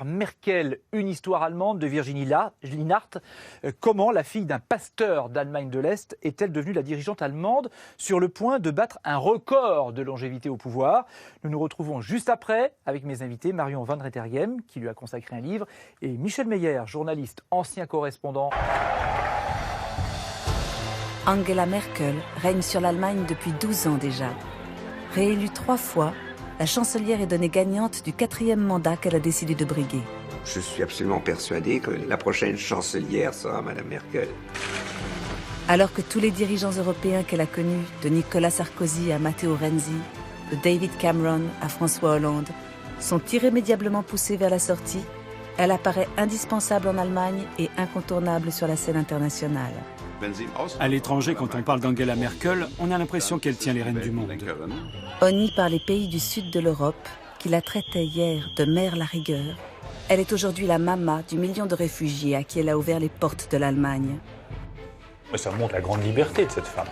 Merkel, une histoire allemande de Virginie Linhart. Comment la fille d'un pasteur d'Allemagne de l'Est est-elle devenue la dirigeante allemande sur le point de battre un record de longévité au pouvoir? Nous nous retrouvons juste après avec mes invités Marion Van Rettergem, qui lui a consacré un livre, et Michel Meyer, journaliste, ancien correspondant. Angela Merkel règne sur l'Allemagne depuis 12 ans déjà. Réélue 3 fois, la chancelière est donnée gagnante du 4e mandat qu'elle a décidé de briguer. Je suis absolument persuadé que la prochaine chancelière sera Madame Merkel. Alors que tous les dirigeants européens qu'elle a connus, de Nicolas Sarkozy à Matteo Renzi, de David Cameron à François Hollande, sont irrémédiablement poussés vers la sortie, elle apparaît indispensable en Allemagne et incontournable sur la scène internationale. À l'étranger, quand on parle d'Angela Merkel, on a l'impression qu'elle tient les rênes du monde. Honnie par les pays du sud de l'Europe, qui la traitaient hier de mère la rigueur, elle est aujourd'hui la maman du million de réfugiés à qui elle a ouvert les portes de l'Allemagne. Ça montre la grande liberté de cette femme.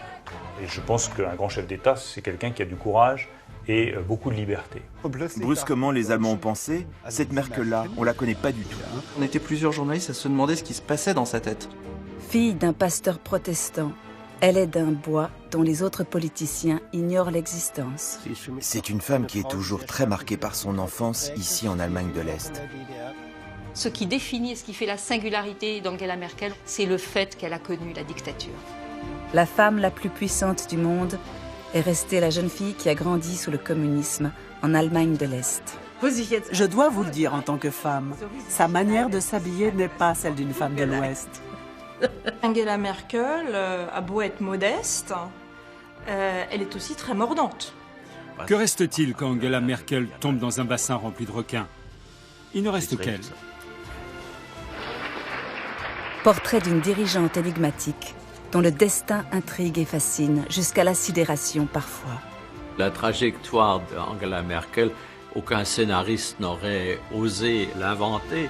Et je pense qu'un grand chef d'État, c'est quelqu'un qui a du courage et beaucoup de liberté. Brusquement, les Allemands ont pensé, cette Merkel-là, on la connaît pas du tout. On était plusieurs journalistes à se demander ce qui se passait dans sa tête. Fille d'un pasteur protestant, elle est d'un bois dont les autres politiciens ignorent l'existence. C'est une femme qui est toujours très marquée par son enfance ici en Allemagne de l'Est. Ce qui définit et ce qui fait la singularité d'Angela Merkel, c'est le fait qu'elle a connu la dictature. La femme la plus puissante du monde est restée la jeune fille qui a grandi sous le communisme en Allemagne de l'Est. Je dois vous le dire en tant que femme, sa manière de s'habiller n'est pas celle d'une femme de l'Ouest. Angela Merkel a beau être modeste, elle est aussi très mordante. Que reste-t-il quand Angela Merkel tombe dans un bassin rempli de requins? Il ne reste qu'elle. Portrait d'une dirigeante énigmatique dont le destin intrigue et fascine jusqu'à la sidération parfois. La trajectoire d'Angela Merkel, aucun scénariste n'aurait osé l'inventer.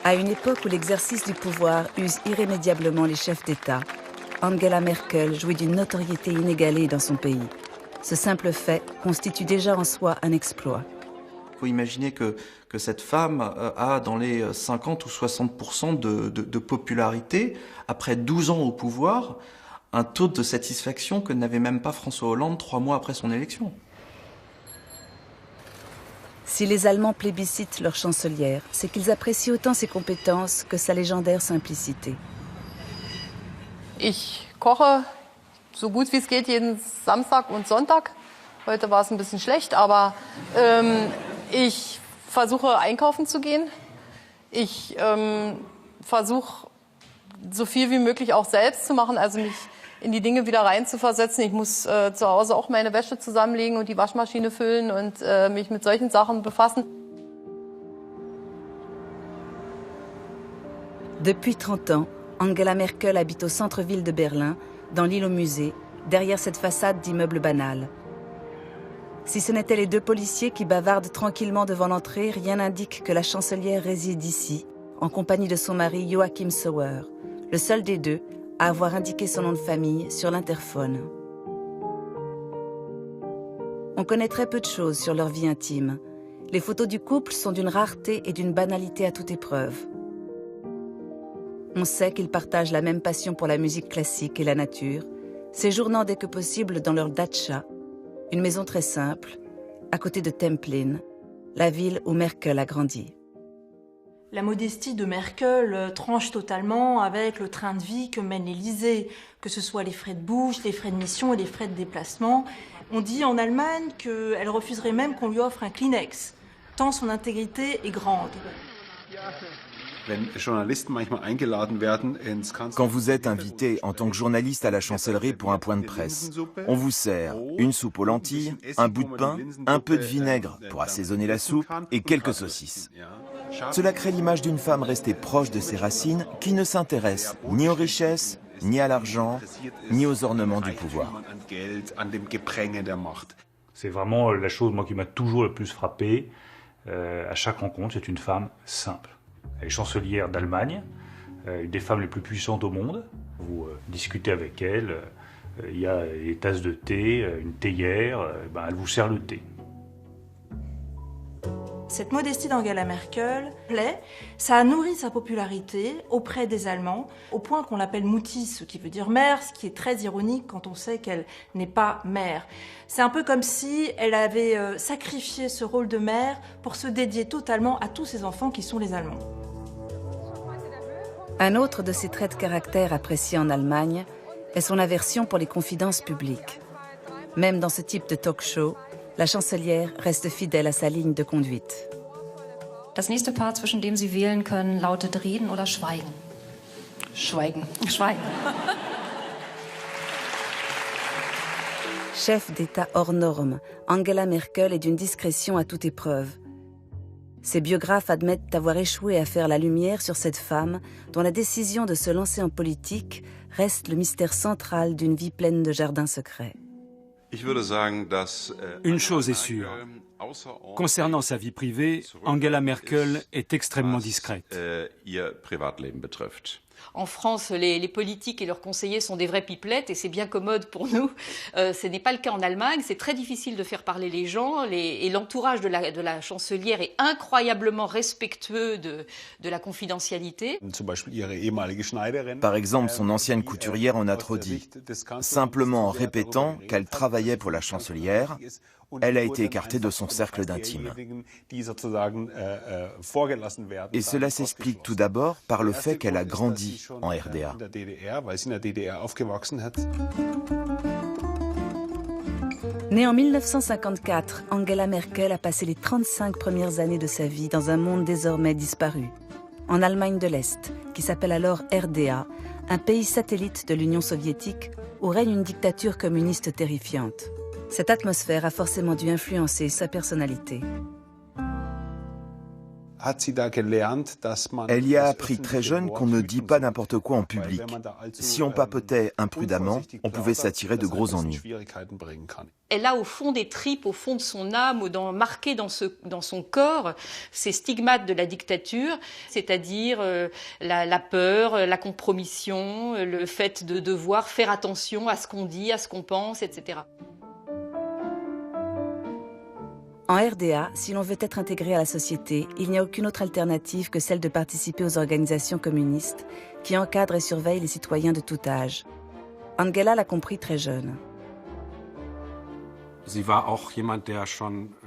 À une époque où l'exercice du pouvoir use irrémédiablement les chefs d'État, Angela Merkel jouit d'une notoriété inégalée dans son pays. Ce simple fait constitue déjà en soi un exploit. Il faut imaginer que cette femme a dans les 50 ou 60% de popularité, après 12 ans au pouvoir, un taux de satisfaction que n'avait même pas François Hollande 3 mois après son élection. Si les Allemands plébiscitent leur chancelière, c'est qu'ils apprécient autant ses compétences que sa légendaire simplicité. Ich koche so gut wie es geht jeden Samstag und Sonntag. Heute war es ein bisschen schlecht, aber ich versuche einkaufen zu gehen. Ich versuche so viel wie möglich auch selbst zu machen, also mich in die Dinge wieder reinzuversetzen. Ich muss zu Hause auch meine Wäsche zusammenlegen und die Waschmaschine füllen und mich mit solchen Sachen befassen. Depuis 30 ans, Angela Merkel habite au centre-ville de Berlin, dans l'île au musée, derrière cette façade d'immeuble banal. Si ce n'étaient les 2 policiers qui bavardent tranquillement devant l'entrée, rien n'indique que la chancelière réside ici, en compagnie de son mari Joachim Sauer, le seul des 2 à avoir indiqué son nom de famille sur l'interphone. On connaît très peu de choses sur leur vie intime. Les photos du couple sont d'une rareté et d'une banalité à toute épreuve. On sait qu'ils partagent la même passion pour la musique classique et la nature, séjournant dès que possible dans leur datcha, une maison très simple, à côté de Templin, la ville où Merkel a grandi. La modestie de Merkel tranche totalement avec le train de vie que mène l'Élysée, que ce soit les frais de bouche, les frais de mission et les frais de déplacement. On dit en Allemagne qu'elle refuserait même qu'on lui offre un Kleenex, tant son intégrité est grande. Quand vous êtes invité en tant que journaliste à la chancellerie pour un point de presse, on vous sert une soupe aux lentilles, un bout de pain, un peu de vinaigre pour assaisonner la soupe et quelques saucisses. Cela crée l'image d'une femme restée proche de ses racines qui ne s'intéresse ni aux richesses, ni à l'argent, ni aux ornements du pouvoir. C'est vraiment la chose moi, qui m'a toujours le plus frappé. À chaque rencontre, c'est une femme simple. Elle est chancelière d'Allemagne, une des femmes les plus puissantes au monde. Vous discutez avec elle, il y a des tasses de thé, une théière, elle vous sert le thé. Cette modestie d'Angela Merkel plaît, ça a nourri sa popularité auprès des Allemands, au point qu'on l'appelle Mutti, ce qui veut dire mère, ce qui est très ironique quand on sait qu'elle n'est pas mère. C'est un peu comme si elle avait sacrifié ce rôle de mère pour se dédier totalement à tous ses enfants qui sont les Allemands. Un autre de ses traits de caractère appréciés en Allemagne est son aversion pour les confidences publiques. Même dans ce type de talk-show, la chancelière reste fidèle à sa ligne de conduite. Das nächste Paar, zwischen dem Sie wählen können, lautet reden oder schweigen. Schweigen. Schweigen. Chef d'État hors norme, Angela Merkel est d'une discrétion à toute épreuve. Ses biographes admettent avoir échoué à faire la lumière sur cette femme dont la décision de se lancer en politique reste le mystère central d'une vie pleine de jardins secrets. Une chose est sûre. Concernant sa vie privée, Angela Merkel est extrêmement discrète. En France, les politiques et leurs conseillers sont des vrais pipelettes et c'est bien commode pour nous. Ce n'est pas le cas en Allemagne. C'est très difficile de faire parler les gens et l'entourage de la chancelière est incroyablement respectueux de la confidentialité. Par exemple, son ancienne couturière en a trop dit. Simplement en répétant qu'elle travaillait pour la chancelière, elle a été écartée de son cercle d'intime. Et cela s'explique tout d'abord par le fait qu'elle a grandi en RDA. Née en 1954, Angela Merkel a passé les 35 premières années de sa vie dans un monde désormais disparu. En Allemagne de l'Est, qui s'appelle alors RDA, un pays satellite de l'Union soviétique où règne une dictature communiste terrifiante. Cette atmosphère a forcément dû influencer sa personnalité. Elle y a appris très jeune qu'on ne dit pas n'importe quoi en public. Si on papotait imprudemment, on pouvait s'attirer de gros ennuis. Elle a au fond des tripes, au fond de son âme, marqué dans son corps, ces stigmates de la dictature, c'est-à-dire la peur, la compromission, le fait de devoir faire attention à ce qu'on dit, à ce qu'on pense, etc. En RDA, si l'on veut être intégré à la société, il n'y a aucune autre alternative que celle de participer aux organisations communistes qui encadrent et surveillent les citoyens de tout âge. Angela l'a compris très jeune.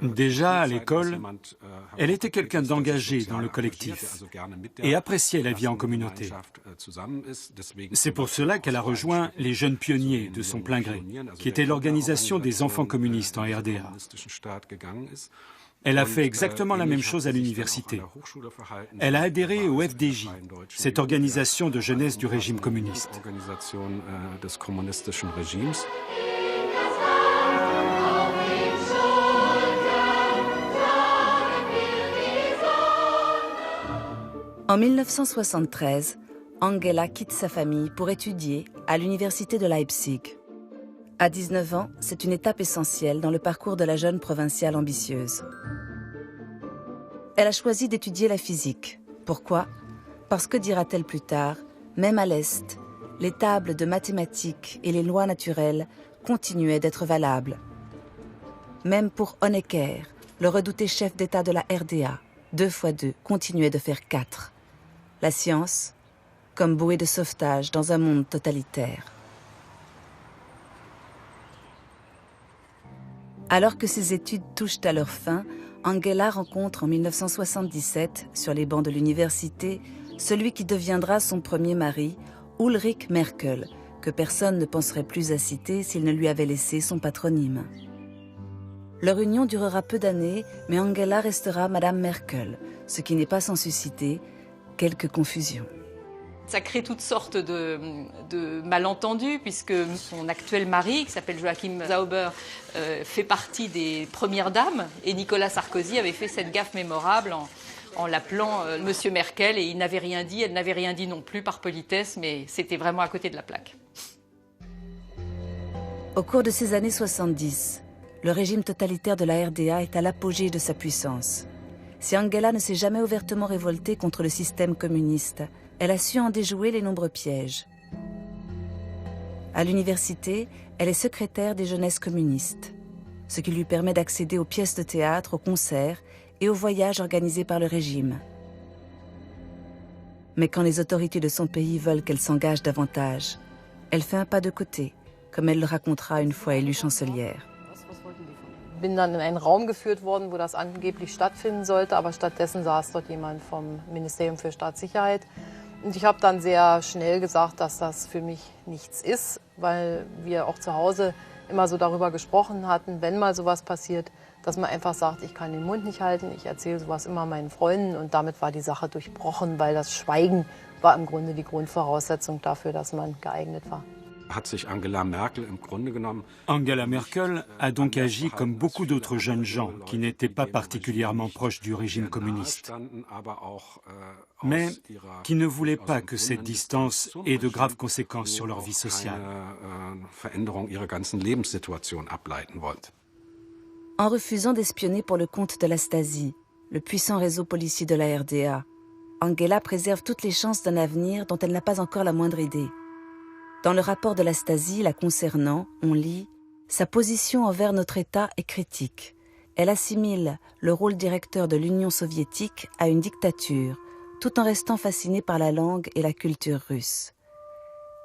Déjà à l'école, elle était quelqu'un d'engagé dans le collectif et appréciait la vie en communauté. C'est pour cela qu'elle a rejoint les Jeunes Pionniers de son plein gré, qui était l'organisation des enfants communistes en RDA. Elle a fait exactement la même chose à l'université. Elle a adhéré au FDJ, cette organisation de jeunesse du régime communiste. En 1973, Angela quitte sa famille pour étudier à l'université de Leipzig. À 19 ans, c'est une étape essentielle dans le parcours de la jeune provinciale ambitieuse. Elle a choisi d'étudier la physique. Pourquoi? Parce que, dira-t-elle plus tard, même à l'Est, les tables de mathématiques et les lois naturelles continuaient d'être valables. Même pour Honecker, le redouté chef d'État de la RDA, 2 x 2 continuait de faire 4. La science, comme bouée de sauvetage dans un monde totalitaire. Alors que ses études touchent à leur fin, Angela rencontre en 1977, sur les bancs de l'université, celui qui deviendra son premier mari, Ulrich Merkel, que personne ne penserait plus à citer s'il ne lui avait laissé son patronyme. Leur union durera peu d'années, mais Angela restera Madame Merkel, ce qui n'est pas sans susciter quelques confusions. Ça crée toutes sortes de malentendus, puisque son actuel mari, qui s'appelle Joachim Zauber, fait partie des premières dames, et Nicolas Sarkozy avait fait cette gaffe mémorable en l'appelant Monsieur Merkel, et il n'avait rien dit, elle n'avait rien dit non plus par politesse, mais c'était vraiment à côté de la plaque. Au cours de ces années 70, le régime totalitaire de la RDA est à l'apogée de sa puissance. Si Angela ne s'est jamais ouvertement révoltée contre le système communiste, elle a su en déjouer les nombreux pièges. À l'université, elle est secrétaire des jeunesses communistes, ce qui lui permet d'accéder aux pièces de théâtre, aux concerts et aux voyages organisés par le régime. Mais quand les autorités de son pays veulent qu'elle s'engage davantage, elle fait un pas de côté, comme elle le racontera une fois élue chancelière. Ich bin dann in einen Raum geführt worden, wo das angeblich stattfinden sollte, aber stattdessen saß dort jemand vom Ministerium für Staatssicherheit. Und ich habe dann sehr schnell gesagt, dass das für mich nichts ist, weil wir auch zu Hause immer so darüber gesprochen hatten, wenn mal sowas passiert, dass man einfach sagt, ich kann den Mund nicht halten, ich erzähle sowas immer meinen Freunden und damit war die Sache durchbrochen, weil das Schweigen war im Grunde die Grundvoraussetzung dafür, dass man geeignet war. Angela Merkel a donc agi comme beaucoup d'autres jeunes gens qui n'étaient pas particulièrement proches du régime communiste, mais qui ne voulaient pas que cette distance ait de graves conséquences sur leur vie sociale. En refusant d'espionner pour le compte de la Stasi, le puissant réseau policier de la RDA, Angela préserve toutes les chances d'un avenir dont elle n'a pas encore la moindre idée. Dans le rapport de la Stasi la concernant, on lit « Sa position envers notre État est critique. Elle assimile le rôle directeur de l'Union soviétique à une dictature, tout en restant fascinée par la langue et la culture russe. »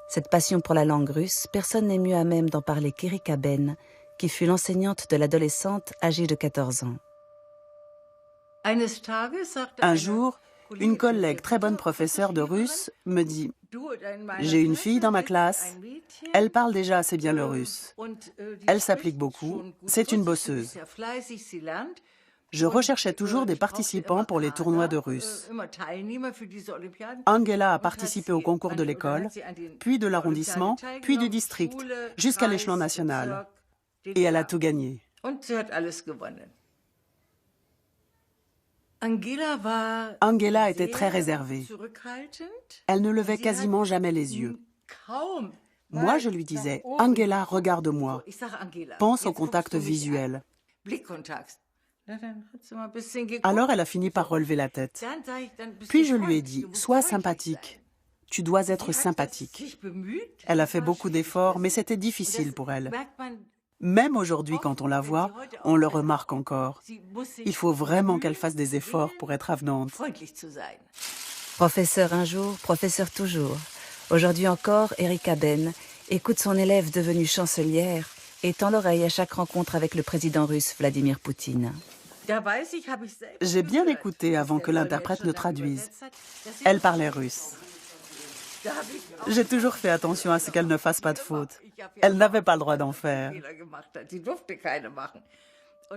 Cette passion pour la langue russe, personne n'est mieux à même d'en parler qu'Erika Ben, qui fut l'enseignante de l'adolescente âgée de 14 ans. Un jour, une collègue très bonne professeure de russe me dit « J'ai une fille dans ma classe, elle parle déjà assez bien le russe. Elle s'applique beaucoup, c'est une bosseuse. » Je recherchais toujours des participants pour les tournois de russe. Angela a participé au concours de l'école, puis de l'arrondissement, puis du district, jusqu'à l'échelon national. Et elle a tout gagné. Angela était très réservée. Elle ne levait quasiment jamais les yeux. Moi, je lui disais, « Angela, regarde-moi. Pense au contact visuel. » Alors, elle a fini par relever la tête. Puis je lui ai dit, « Sois sympathique. Tu dois être sympathique. » Elle a fait beaucoup d'efforts, mais c'était difficile pour elle. Même aujourd'hui, quand on la voit, on le remarque encore. Il faut vraiment qu'elle fasse des efforts pour être avenante. Professeur un jour, professeur toujours. Aujourd'hui encore, Erika Ben écoute son élève devenue chancelière et tend l'oreille à chaque rencontre avec le président russe Vladimir Poutine. J'ai bien écouté avant que l'interprète ne traduise. Elle parlait russe. J'ai toujours fait attention à ce qu'elle ne fasse pas de faute. Elle n'avait pas le droit d'en faire.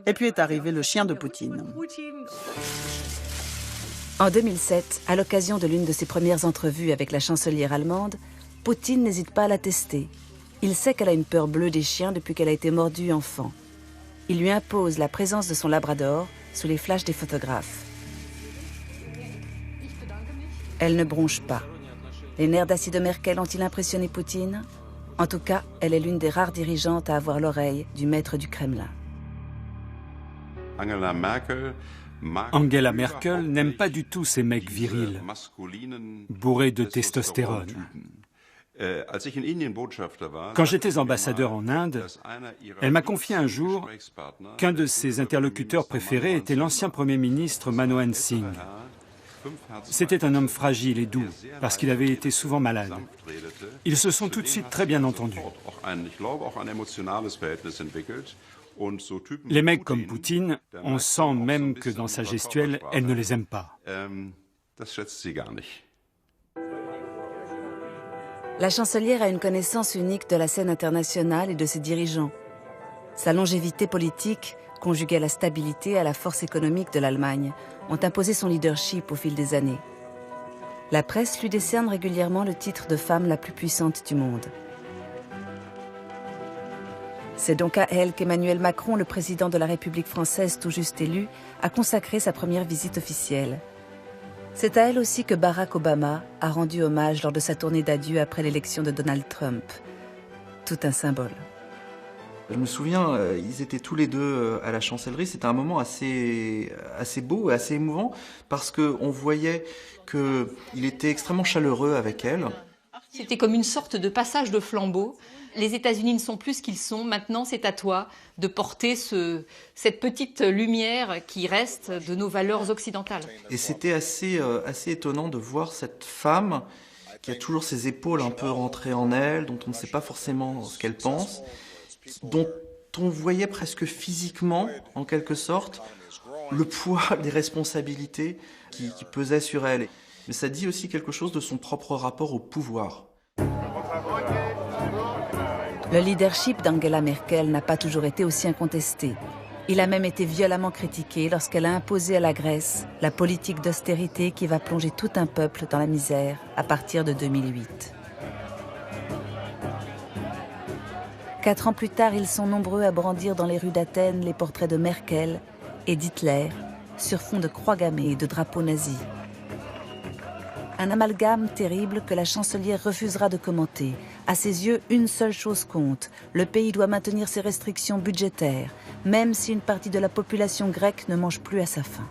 Et puis est arrivé le chien de Poutine. En 2007, à l'occasion de l'une de ses premières entrevues avec la chancelière allemande, Poutine n'hésite pas à la tester. Il sait qu'elle a une peur bleue des chiens depuis qu'elle a été mordue enfant. Il lui impose la présence de son labrador sous les flashs des photographes. Elle ne bronche pas. Les nerfs d'acier de Merkel ont-ils impressionné Poutine? En tout cas, elle est l'une des rares dirigeantes à avoir l'oreille du maître du Kremlin. Angela Merkel n'aime pas du tout ces mecs virils, bourrés de testostérone. Quand j'étais ambassadeur en Inde, elle m'a confié un jour qu'un de ses interlocuteurs préférés était l'ancien Premier ministre Manmohan Singh. C'était un homme fragile et doux, parce qu'il avait été souvent malade. Ils se sont tout de suite très bien entendus. Les mecs comme Poutine, on sent même que dans sa gestuelle, elle ne les aime pas. La chancelière a une connaissance unique de la scène internationale et de ses dirigeants. Sa longévité politique, conjuguée à la stabilité et à la force économique de l'Allemagne, ont imposé son leadership au fil des années. La presse lui décerne régulièrement le titre de femme la plus puissante du monde. C'est donc à elle qu'Emmanuel Macron, le président de la République française tout juste élu, a consacré sa première visite officielle. C'est à elle aussi que Barack Obama a rendu hommage lors de sa tournée d'adieu après l'élection de Donald Trump. Tout un symbole. Je me souviens, ils étaient tous les deux à la chancellerie. C'était un moment assez beau et assez émouvant parce qu'on voyait qu'il était extrêmement chaleureux avec elle. C'était comme une sorte de passage de flambeau. Les États-Unis ne sont plus ce qu'ils sont. Maintenant, c'est à toi de porter cette petite lumière qui reste de nos valeurs occidentales. Et c'était assez étonnant de voir cette femme qui a toujours ses épaules un peu rentrées en elle, dont on ne sait pas forcément ce qu'elle pense, dont on voyait presque physiquement, en quelque sorte, le poids des responsabilités qui pesaient sur elle. Mais ça dit aussi quelque chose de son propre rapport au pouvoir. Le leadership d'Angela Merkel n'a pas toujours été aussi incontesté. Il a même été violemment critiqué lorsqu'elle a imposé à la Grèce la politique d'austérité qui va plonger tout un peuple dans la misère à partir de 2008. 4 ans plus tard, ils sont nombreux à brandir dans les rues d'Athènes les portraits de Merkel et d'Hitler sur fond de croix gammées et de drapeaux nazis. Un amalgame terrible que la chancelière refusera de commenter. À ses yeux, une seule chose compte. Le pays doit maintenir ses restrictions budgétaires, même si une partie de la population grecque ne mange plus à sa faim.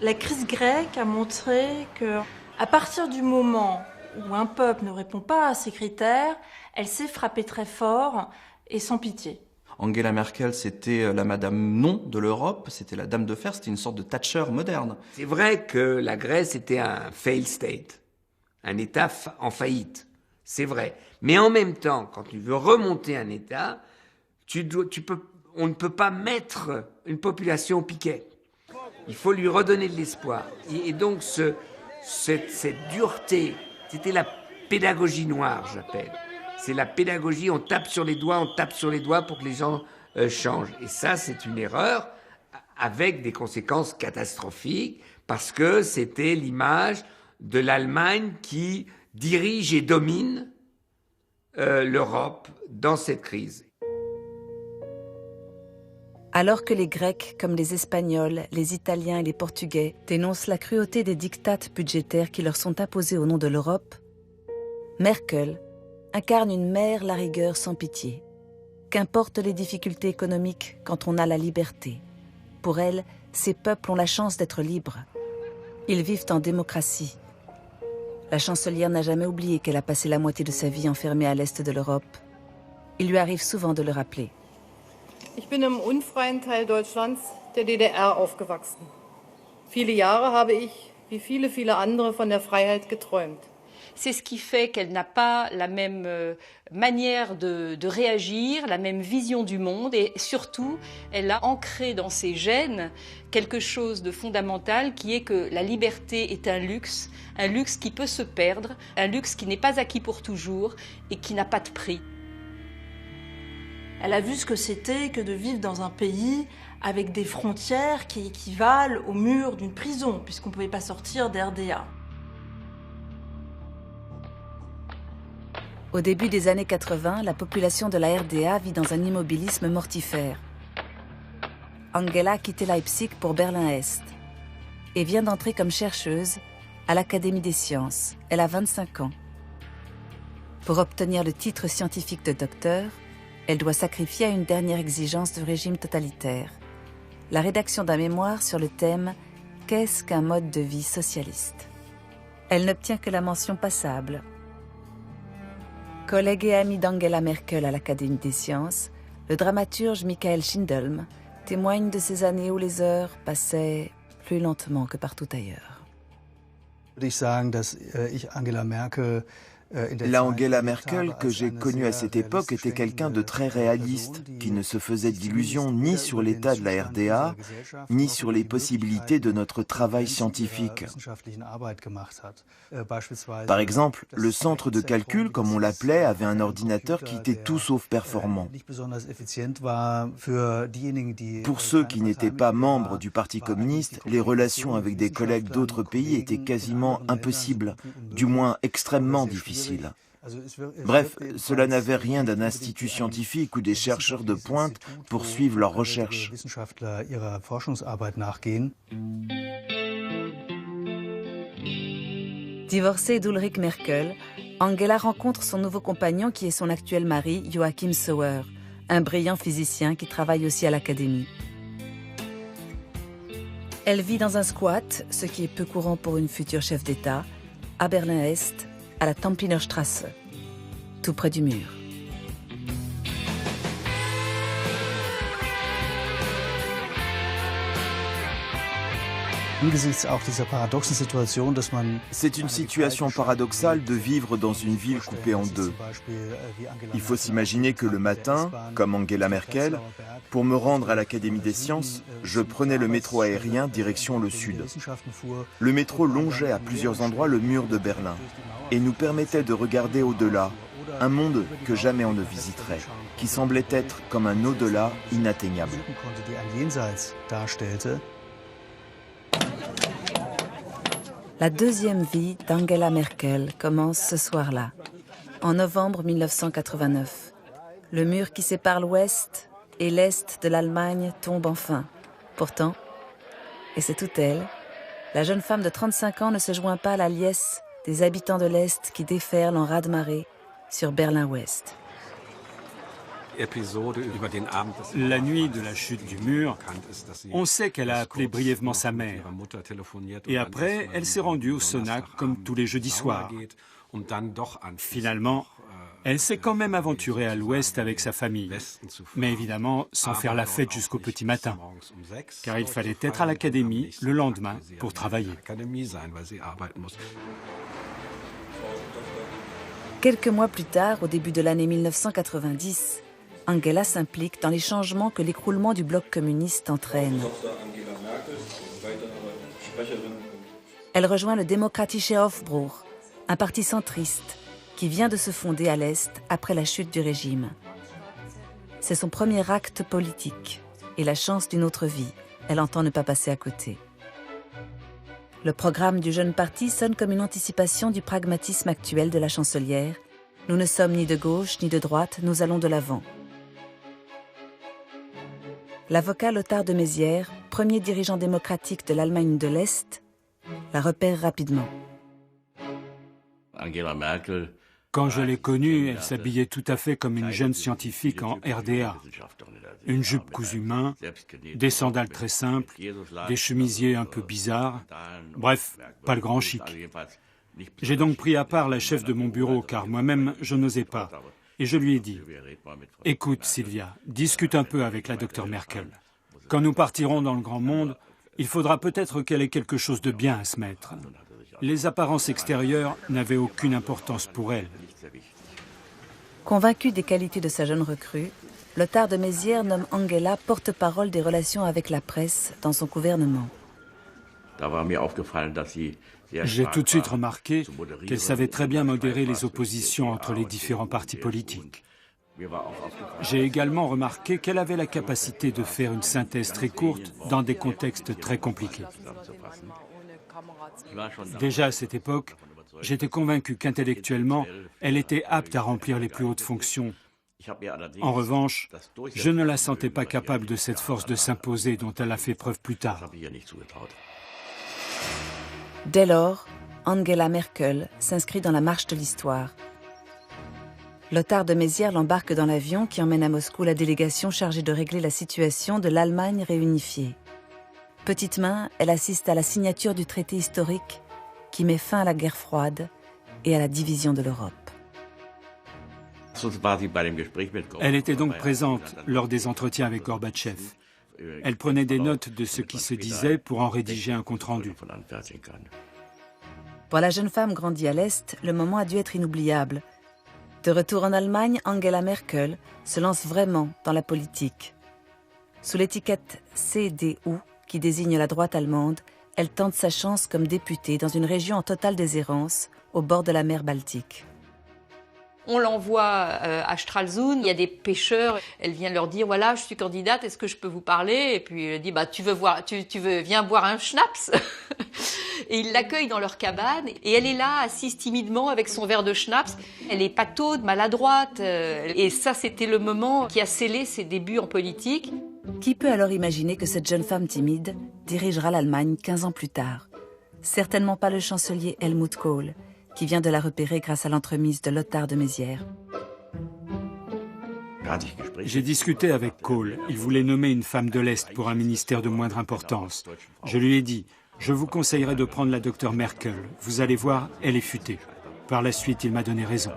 La crise grecque a montré que, à partir du moment où un peuple ne répond pas à ses critères, elle sait frapper très fort et sans pitié. Angela Merkel, c'était la Madame Non de l'Europe, c'était la Dame de Fer, c'était une sorte de Thatcher moderne. C'est vrai que la Grèce était un fail state, un État en faillite, c'est vrai. Mais en même temps, quand tu veux remonter un État, on ne peut pas mettre une population au piquet. Il faut lui redonner de l'espoir. Et donc cette dureté, c'était la pédagogie noire, j'appelle. C'est la pédagogie, on tape sur les doigts pour que les gens changent. Et ça, c'est une erreur avec des conséquences catastrophiques parce que c'était l'image de l'Allemagne qui dirige et domine l'Europe dans cette crise. Alors que les Grecs, comme les Espagnols, les Italiens et les Portugais, dénoncent la cruauté des diktats budgétaires qui leur sont imposés au nom de l'Europe, Merkel incarne une mère la rigueur sans pitié. Qu'importent les difficultés économiques quand on a la liberté. Pour elle, ces peuples ont la chance d'être libres. Ils vivent en démocratie. La chancelière n'a jamais oublié qu'elle a passé la moitié de sa vie enfermée à l'est de l'Europe. Il lui arrive souvent de le rappeler. Ich bin im unfreien Teil Deutschlands, der DDR, aufgewachsen. Viele Jahre habe ich, wie viele andere, von der Freiheit geträumt. C'est ce qui fait qu'elle n'a pas la même manière de réagir, la même vision du monde et surtout, elle a ancré dans ses gènes quelque chose de fondamental qui est que la liberté est un luxe qui peut se perdre, un luxe qui n'est pas acquis pour toujours et qui n'a pas de prix. Elle a vu ce que c'était que de vivre dans un pays avec des frontières qui équivalent au mur d'une prison, puisqu'on ne pouvait pas sortir d'RDA. Au début des années 80, la population de la RDA vit dans un immobilisme mortifère. Angela a quitté Leipzig pour Berlin-Est et vient d'entrer comme chercheuse à l'Académie des sciences. Elle a 25 ans. Pour obtenir le titre scientifique de docteur, elle doit sacrifier à une dernière exigence du régime totalitaire, la rédaction d'un mémoire sur le thème « Qu'est-ce qu'un mode de vie socialiste ?» Elle n'obtient que la mention passable. Collègue et ami d'Angela Merkel à l'Académie des sciences, le dramaturge Michael Schindelm témoigne de ces années où les heures passaient plus lentement que partout ailleurs. La Angela Merkel que j'ai connue à cette époque était quelqu'un de très réaliste, qui ne se faisait d'illusions ni sur l'état de la RDA, ni sur les possibilités de notre travail scientifique. Par exemple, le centre de calcul, comme on l'appelait, avait un ordinateur qui était tout sauf performant. Pour ceux qui n'étaient pas membres du Parti communiste, les relations avec des collègues d'autres pays étaient quasiment impossibles, du moins extrêmement difficiles. Bref, cela n'avait rien d'un institut scientifique où des chercheurs de pointe poursuivent leurs recherches. Divorcée d'Ulrich Merkel, Angela rencontre son nouveau compagnon qui est son actuel mari, Joachim Sauer, un brillant physicien qui travaille aussi à l'académie. Elle vit dans un squat, ce qui est peu courant pour une future chef d'État, à Berlin-Est, à la Templinerstrasse, tout près du mur. C'est une situation paradoxale de vivre dans une ville coupée en deux. Il faut s'imaginer que le matin, comme Angela Merkel, pour me rendre à l'Académie des sciences, je prenais le métro aérien direction le sud. Le métro longeait à plusieurs endroits le mur de Berlin et nous permettait de regarder au-delà, un monde que jamais on ne visiterait, qui semblait être comme un au-delà inatteignable. La deuxième vie d'Angela Merkel commence ce soir-là, en novembre 1989. Le mur qui sépare l'ouest et l'est de l'Allemagne tombe enfin. Pourtant, et c'est toute elle, la jeune femme de 35 ans ne se joint pas à la liesse des habitants de l'Est qui déferlent en raz-de-marée sur Berlin-Ouest. La nuit de la chute du mur, on sait qu'elle a appelé brièvement sa mère. Et après, elle s'est rendue au Sonac comme tous les jeudis soirs. Finalement, elle s'est quand même aventurée à l'ouest avec sa famille. Mais évidemment, sans faire la fête jusqu'au petit matin. Car il fallait être à l'académie le lendemain pour travailler. Quelques mois plus tard, au début de l'année 1990, Angela s'implique dans les changements que l'écroulement du bloc communiste entraîne. Elle rejoint le Demokratische Aufbruch, un parti centriste qui vient de se fonder à l'Est après la chute du régime. C'est son premier acte politique et la chance d'une autre vie. Elle entend ne pas passer à côté. Le programme du jeune parti sonne comme une anticipation du pragmatisme actuel de la chancelière. Nous ne sommes ni de gauche ni de droite, nous allons de l'avant. L'avocat Lothar de Maizière, premier dirigeant démocratique de l'Allemagne de l'Est, la repère rapidement. Quand je l'ai connue, elle s'habillait tout à fait comme une jeune scientifique en RDA. Une jupe cousue main, des sandales très simples, des chemisiers un peu bizarres. Bref, pas le grand chic. J'ai donc pris à part la chef de mon bureau, car moi-même, je n'osais pas. Et je lui ai dit, « Écoute, Sylvia, discute un peu avec la docteure Merkel. Quand nous partirons dans le grand monde, il faudra peut-être qu'elle ait quelque chose de bien à se mettre. » Les apparences extérieures n'avaient aucune importance pour elle. Convaincu des qualités de sa jeune recrue, Lothar de Maizière nomme Angela porte-parole des relations avec la presse dans son gouvernement. J'ai tout de suite remarqué qu'elle savait très bien modérer les oppositions entre les différents partis politiques. J'ai également remarqué qu'elle avait la capacité de faire une synthèse très courte dans des contextes très compliqués. Déjà à cette époque, j'étais convaincu qu'intellectuellement, elle était apte à remplir les plus hautes fonctions. En revanche, je ne la sentais pas capable de cette force de s'imposer dont elle a fait preuve plus tard. Dès lors, Angela Merkel s'inscrit dans la marche de l'histoire. Lothar de Maizière l'embarque dans l'avion qui emmène à Moscou la délégation chargée de régler la situation de l'Allemagne réunifiée. Petite main, elle assiste à la signature du traité historique qui met fin à la guerre froide et à la division de l'Europe. Elle était donc présente lors des entretiens avec Gorbatchev. Elle prenait des notes de ce qui se disait pour en rédiger un compte-rendu. Pour la jeune femme grandie à l'Est, le moment a dû être inoubliable. De retour en Allemagne, Angela Merkel se lance vraiment dans la politique. Sous l'étiquette CDU, qui désigne la droite allemande, elle tente sa chance comme députée dans une région en totale déshérence, au bord de la mer Baltique. On l'envoie à Stralsund, il y a des pêcheurs, elle vient leur dire voilà, je suis candidate, est-ce que je peux vous parler? Et puis elle dit bah viens boire un schnapps. Et ils l'accueillent dans leur cabane et elle est là assise timidement avec son verre de schnapps. Elle est pataude, maladroite et ça c'était le moment qui a scellé ses débuts en politique. Qui peut alors imaginer que cette jeune femme timide dirigera l'Allemagne 15 ans plus tard? Certainement pas le chancelier Helmut Kohl, qui vient de la repérer grâce à l'entremise de Lothar de Maizière. J'ai discuté avec Kohl. Il voulait nommer une femme de l'Est pour un ministère de moindre importance. Je lui ai dit, je vous conseillerais de prendre la docteure Merkel. Vous allez voir, elle est futée. Par la suite, il m'a donné raison.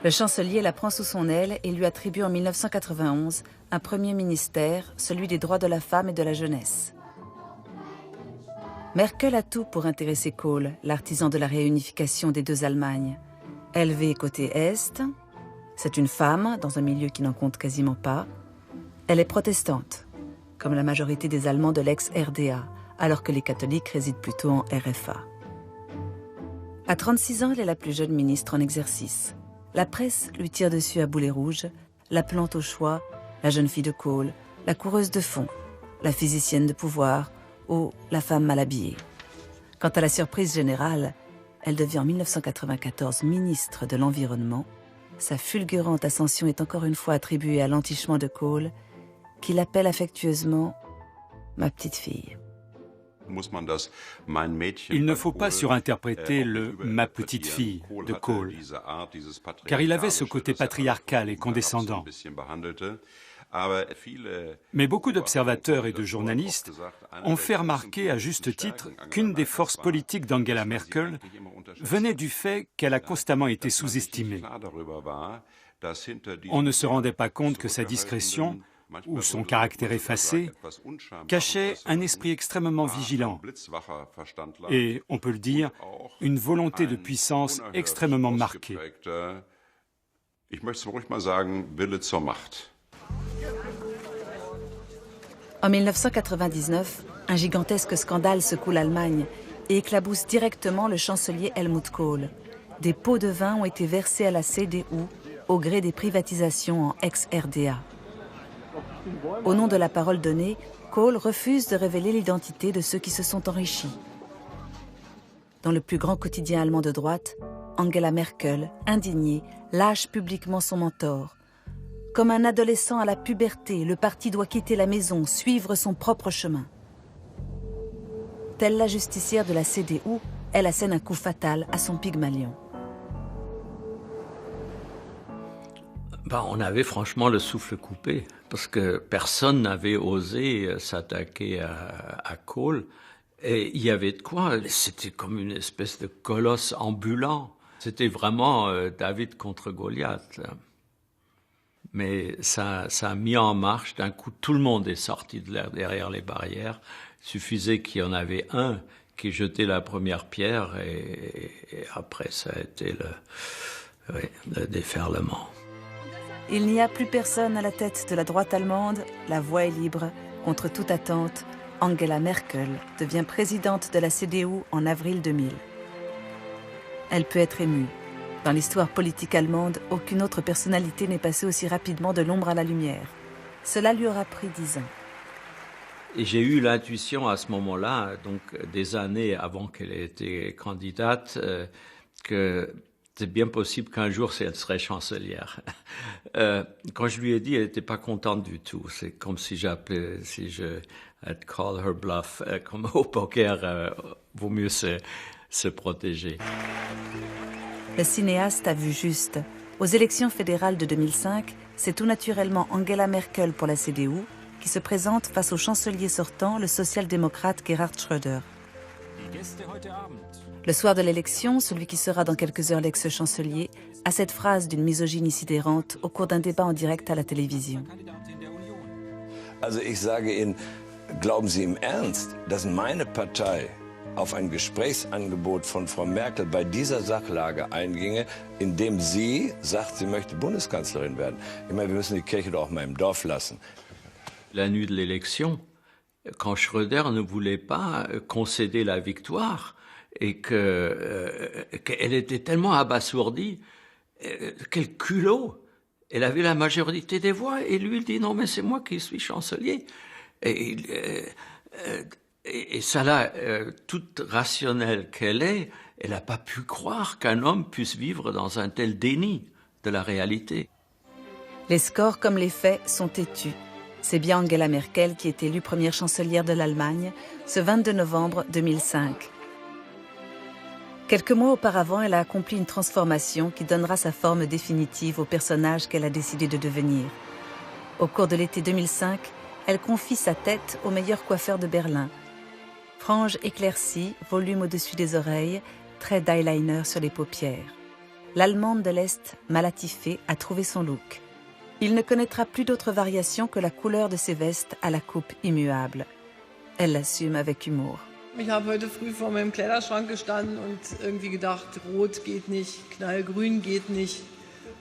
Le chancelier la prend sous son aile et lui attribue en 1991 un premier ministère, celui des droits de la femme et de la jeunesse. Merkel a tout pour intéresser Kohl, l'artisan de la réunification des deux Allemagnes. Élevée côté Est, c'est une femme dans un milieu qui n'en compte quasiment pas. Elle est protestante, comme la majorité des Allemands de l'ex-RDA, alors que les catholiques résident plutôt en RFA. À 36 ans, elle est la plus jeune ministre en exercice. La presse lui tire dessus à boulet rouge, la plante au choix, la jeune fille de Kohl, la coureuse de fond, la physicienne de pouvoir ou la femme mal habillée. Quant à la surprise générale, elle devient en 1994 ministre de l'Environnement. Sa fulgurante ascension est encore une fois attribuée à l'entichement de Kohl, qui l'appelle affectueusement « ma petite fille ». Il ne faut pas surinterpréter le « ma petite fille » de Kohl, car il avait ce côté patriarcal et condescendant. Mais beaucoup d'observateurs et de journalistes ont fait remarquer à juste titre qu'une des forces politiques d'Angela Merkel venait du fait qu'elle a constamment été sous-estimée. On ne se rendait pas compte que sa discrétion, ou son caractère effacé, cachait un esprit extrêmement vigilant et, on peut le dire, une volonté de puissance extrêmement marquée. En 1999, un gigantesque scandale secoue l'Allemagne et éclabousse directement le chancelier Helmut Kohl. Des pots de vin ont été versés à la CDU au gré des privatisations en ex-RDA. Au nom de la parole donnée, Kohl refuse de révéler l'identité de ceux qui se sont enrichis. Dans le plus grand quotidien allemand de droite, Angela Merkel, indignée, lâche publiquement son mentor. Comme un adolescent à la puberté, le parti doit quitter la maison, suivre son propre chemin. Telle la justicière de la CDU, elle assène un coup fatal à son Pygmalion. On avait franchement le souffle coupé, parce que personne n'avait osé s'attaquer à Kohl. Et il y avait de quoi, c'était comme une espèce de colosse ambulant. C'était vraiment David contre Goliath. Mais ça a mis en marche, d'un coup, tout le monde est sorti derrière les barrières. Il suffisait qu'il y en avait un qui jetait la première pierre et après ça a été le déferlement. Il n'y a plus personne à la tête de la droite allemande, la voie est libre. Contre toute attente, Angela Merkel devient présidente de la CDU en avril 2000. Elle peut être émue. Dans l'histoire politique allemande, aucune autre personnalité n'est passée aussi rapidement de l'ombre à la lumière. Cela lui aura pris 10 ans. Et j'ai eu l'intuition à ce moment-là, donc des années avant qu'elle ait été candidate, que c'est bien possible qu'un jour elle serait chancelière. Quand je lui ai dit, elle n'était pas contente du tout. C'est comme si je I'd call her bluff. Comme au poker, vaut mieux se protéger. Le cinéaste a vu juste. Aux élections fédérales de 2005, c'est tout naturellement Angela Merkel pour la CDU qui se présente face au chancelier sortant, le social-démocrate Gerhard Schröder. Le soir de l'élection, celui qui sera dans quelques heures l'ex-chancelier a cette phrase d'une misogynie sidérante au cours d'un débat en direct à la télévision. Also ich sage Ihnen, glauben Sie im Ernst, dass meine Partei auf ein Gesprächsangebot von Frau Merkel bei dieser Sachlage einginge, indem sie sagt, sie möchte Bundeskanzlerin werden? Ich meine, wir müssen die Kirche doch auch mal im Dorf lassen. La nuit de l'élection, quand Schröder ne voulait pas concéder la victoire et qu'elle était tellement abasourdie, quel culot! Elle avait la majorité des voix et lui il dit non mais c'est moi qui suis chancelier. Et ça là, toute rationnelle qu'elle est, elle n'a pas pu croire qu'un homme puisse vivre dans un tel déni de la réalité. Les scores comme les faits sont têtus. C'est bien Angela Merkel qui est élue première chancelière de l'Allemagne ce 22 novembre 2005. Quelques mois auparavant, elle a accompli une transformation qui donnera sa forme définitive au personnage qu'elle a décidé de devenir. Au cours de l'été 2005, elle confie sa tête au meilleur coiffeur de Berlin. Franges éclaircies, volume au-dessus des oreilles, traits d'eyeliner sur les paupières. L'Allemande de l'Est, malatifée, a trouvé son look. Il ne connaîtra plus d'autre variation que la couleur de ses vestes à la coupe immuable. Elle l'assume avec humour. Ich habe heute früh vor meinem Kleiderschrank gestanden und irgendwie gedacht, rot geht nicht, knallgrün geht nicht,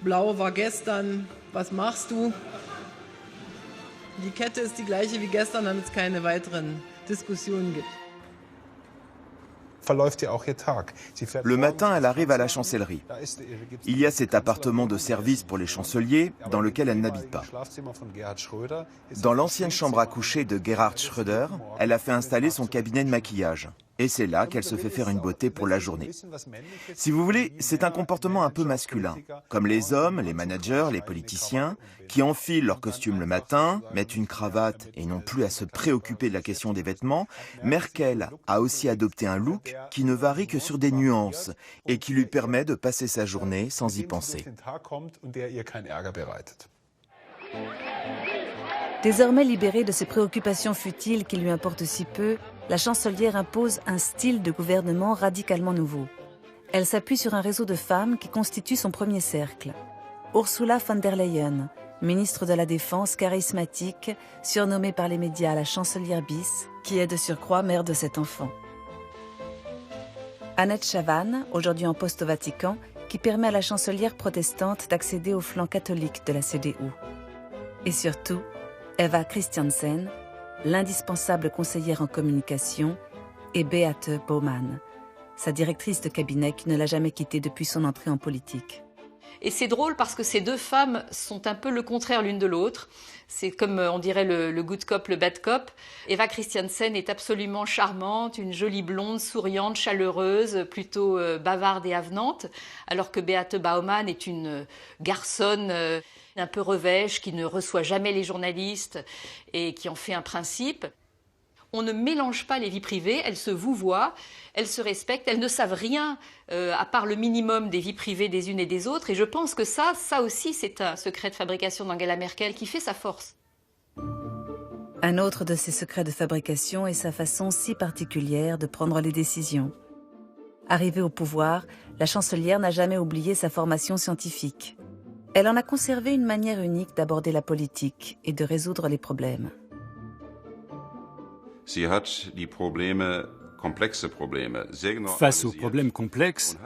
blau war gestern, was machst du? Die Kette ist die gleiche wie gestern, damit es keine weiteren Diskussionen gibt. Le matin, elle arrive à la chancellerie. Il y a cet appartement de service pour les chanceliers dans lequel elle n'habite pas. Dans l'ancienne chambre à coucher de Gerhard Schröder, elle a fait installer son cabinet de maquillage. Et c'est là qu'elle se fait faire une beauté pour la journée. Si vous voulez, c'est un comportement un peu masculin. Comme les hommes, les managers, les politiciens, qui enfilent leur costume le matin, mettent une cravate et n'ont plus à se préoccuper de la question des vêtements, Merkel a aussi adopté un look qui ne varie que sur des nuances et qui lui permet de passer sa journée sans y penser. Désormais libérée de ses préoccupations futiles qui lui importent si peu, la chancelière impose un style de gouvernement radicalement nouveau. Elle s'appuie sur un réseau de femmes qui constitue son premier cercle. Ursula von der Leyen, ministre de la Défense charismatique, surnommée par les médias la chancelière bis, qui est de surcroît mère de 7 enfants. Annette Schavan, aujourd'hui en poste au Vatican, qui permet à la chancelière protestante d'accéder au flanc catholique de la CDU. Et surtout, Eva Christiansen, l'indispensable conseillère en communication, et Beate Baumann, sa directrice de cabinet qui ne l'a jamais quittée depuis son entrée en politique. Et c'est drôle parce que ces deux femmes sont un peu le contraire l'une de l'autre. C'est comme on dirait le good cop, le bad cop. Eva Christiansen est absolument charmante, une jolie blonde, souriante, chaleureuse, plutôt bavarde et avenante, alors que Beate Baumann est une garçonne un peu revêche, qui ne reçoit jamais les journalistes et qui en fait un principe. On ne mélange pas les vies privées, elles se vouvoient, elles se respectent, elles ne savent rien à part le minimum des vies privées des unes et des autres. Et je pense que ça aussi, c'est un secret de fabrication d'Angela Merkel qui fait sa force. Un autre de ses secrets de fabrication est sa façon si particulière de prendre les décisions. Arrivée au pouvoir, la chancelière n'a jamais oublié sa formation scientifique. Elle en a conservé une manière unique d'aborder la politique et de résoudre les problèmes. Face aux problèmes complexes,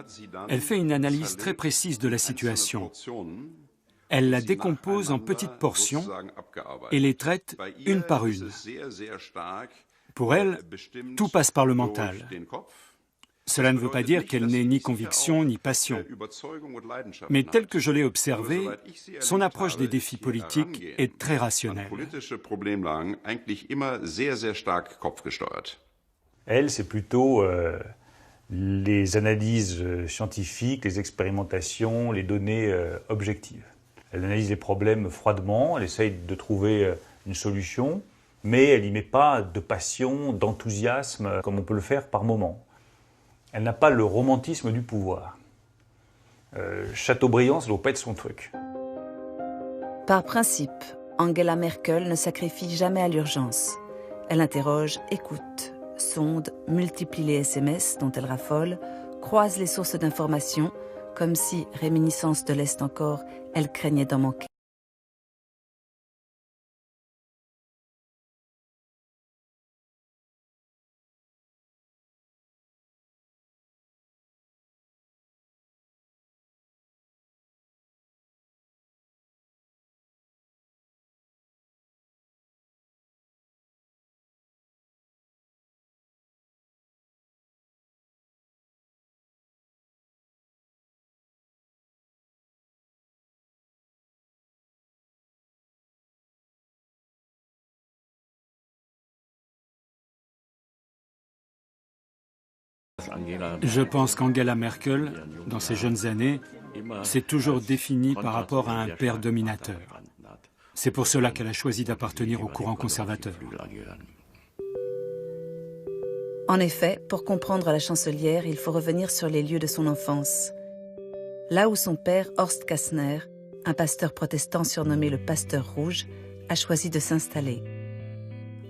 elle fait une analyse très précise de la situation. Elle la décompose en petites portions et les traite une par une. Pour elle, tout passe par le mental. Cela ne veut pas dire qu'elle n'ait ni conviction ni passion. Mais tel que je l'ai observé, son approche des défis politiques est très rationnelle. Elle, c'est plutôt les analyses scientifiques, les expérimentations, les données objectives. Elle analyse les problèmes froidement, elle essaye de trouver une solution, mais elle n'y met pas de passion, d'enthousiasme, comme on peut le faire par moments. Elle n'a pas le romantisme du pouvoir. Chateaubriand, ça ne doit pas être son truc. Par principe, Angela Merkel ne sacrifie jamais à l'urgence. Elle interroge, écoute, sonde, multiplie les SMS dont elle raffole, croise les sources d'informations, comme si, réminiscence de l'Est encore, elle craignait d'en manquer. Je pense qu'Angela Merkel, dans ses jeunes années, s'est toujours définie par rapport à un père dominateur. C'est pour cela qu'elle a choisi d'appartenir au courant conservateur. En effet, pour comprendre la chancelière, il faut revenir sur les lieux de son enfance. Là où son père, Horst Kastner, un pasteur protestant surnommé le Pasteur Rouge, a choisi de s'installer.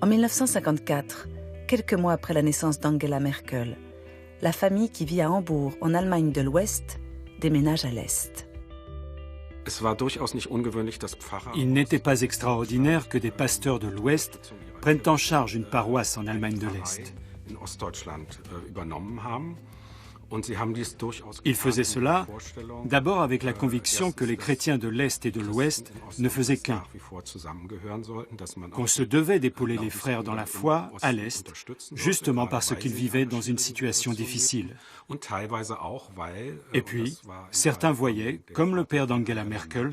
En 1954, quelques mois après la naissance d'Angela Merkel, la famille qui vit à Hambourg, en Allemagne de l'Ouest, déménage à l'Est. Il n'était pas extraordinaire que des pasteurs de l'Ouest prennent en charge une paroisse en Allemagne de l'Est. Ils faisaient cela d'abord avec la conviction que les chrétiens de l'Est et de l'Ouest ne faisaient qu'un, qu'on se devait d'épauler les frères dans la foi à l'Est, justement parce qu'ils vivaient dans une situation difficile. Et puis, certains voyaient, comme le père d'Angela Merkel,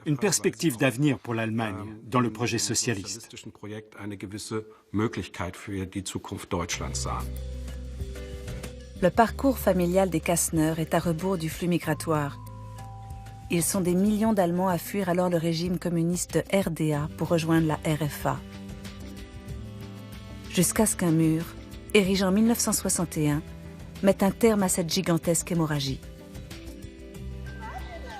une perspective d'avenir pour l'Allemagne dans le projet socialiste. Le parcours familial des Kastner est à rebours du flux migratoire. Ils sont des millions d'Allemands à fuir alors le régime communiste de RDA pour rejoindre la RFA. Jusqu'à ce qu'un mur, érigé en 1961, mette un terme à cette gigantesque hémorragie.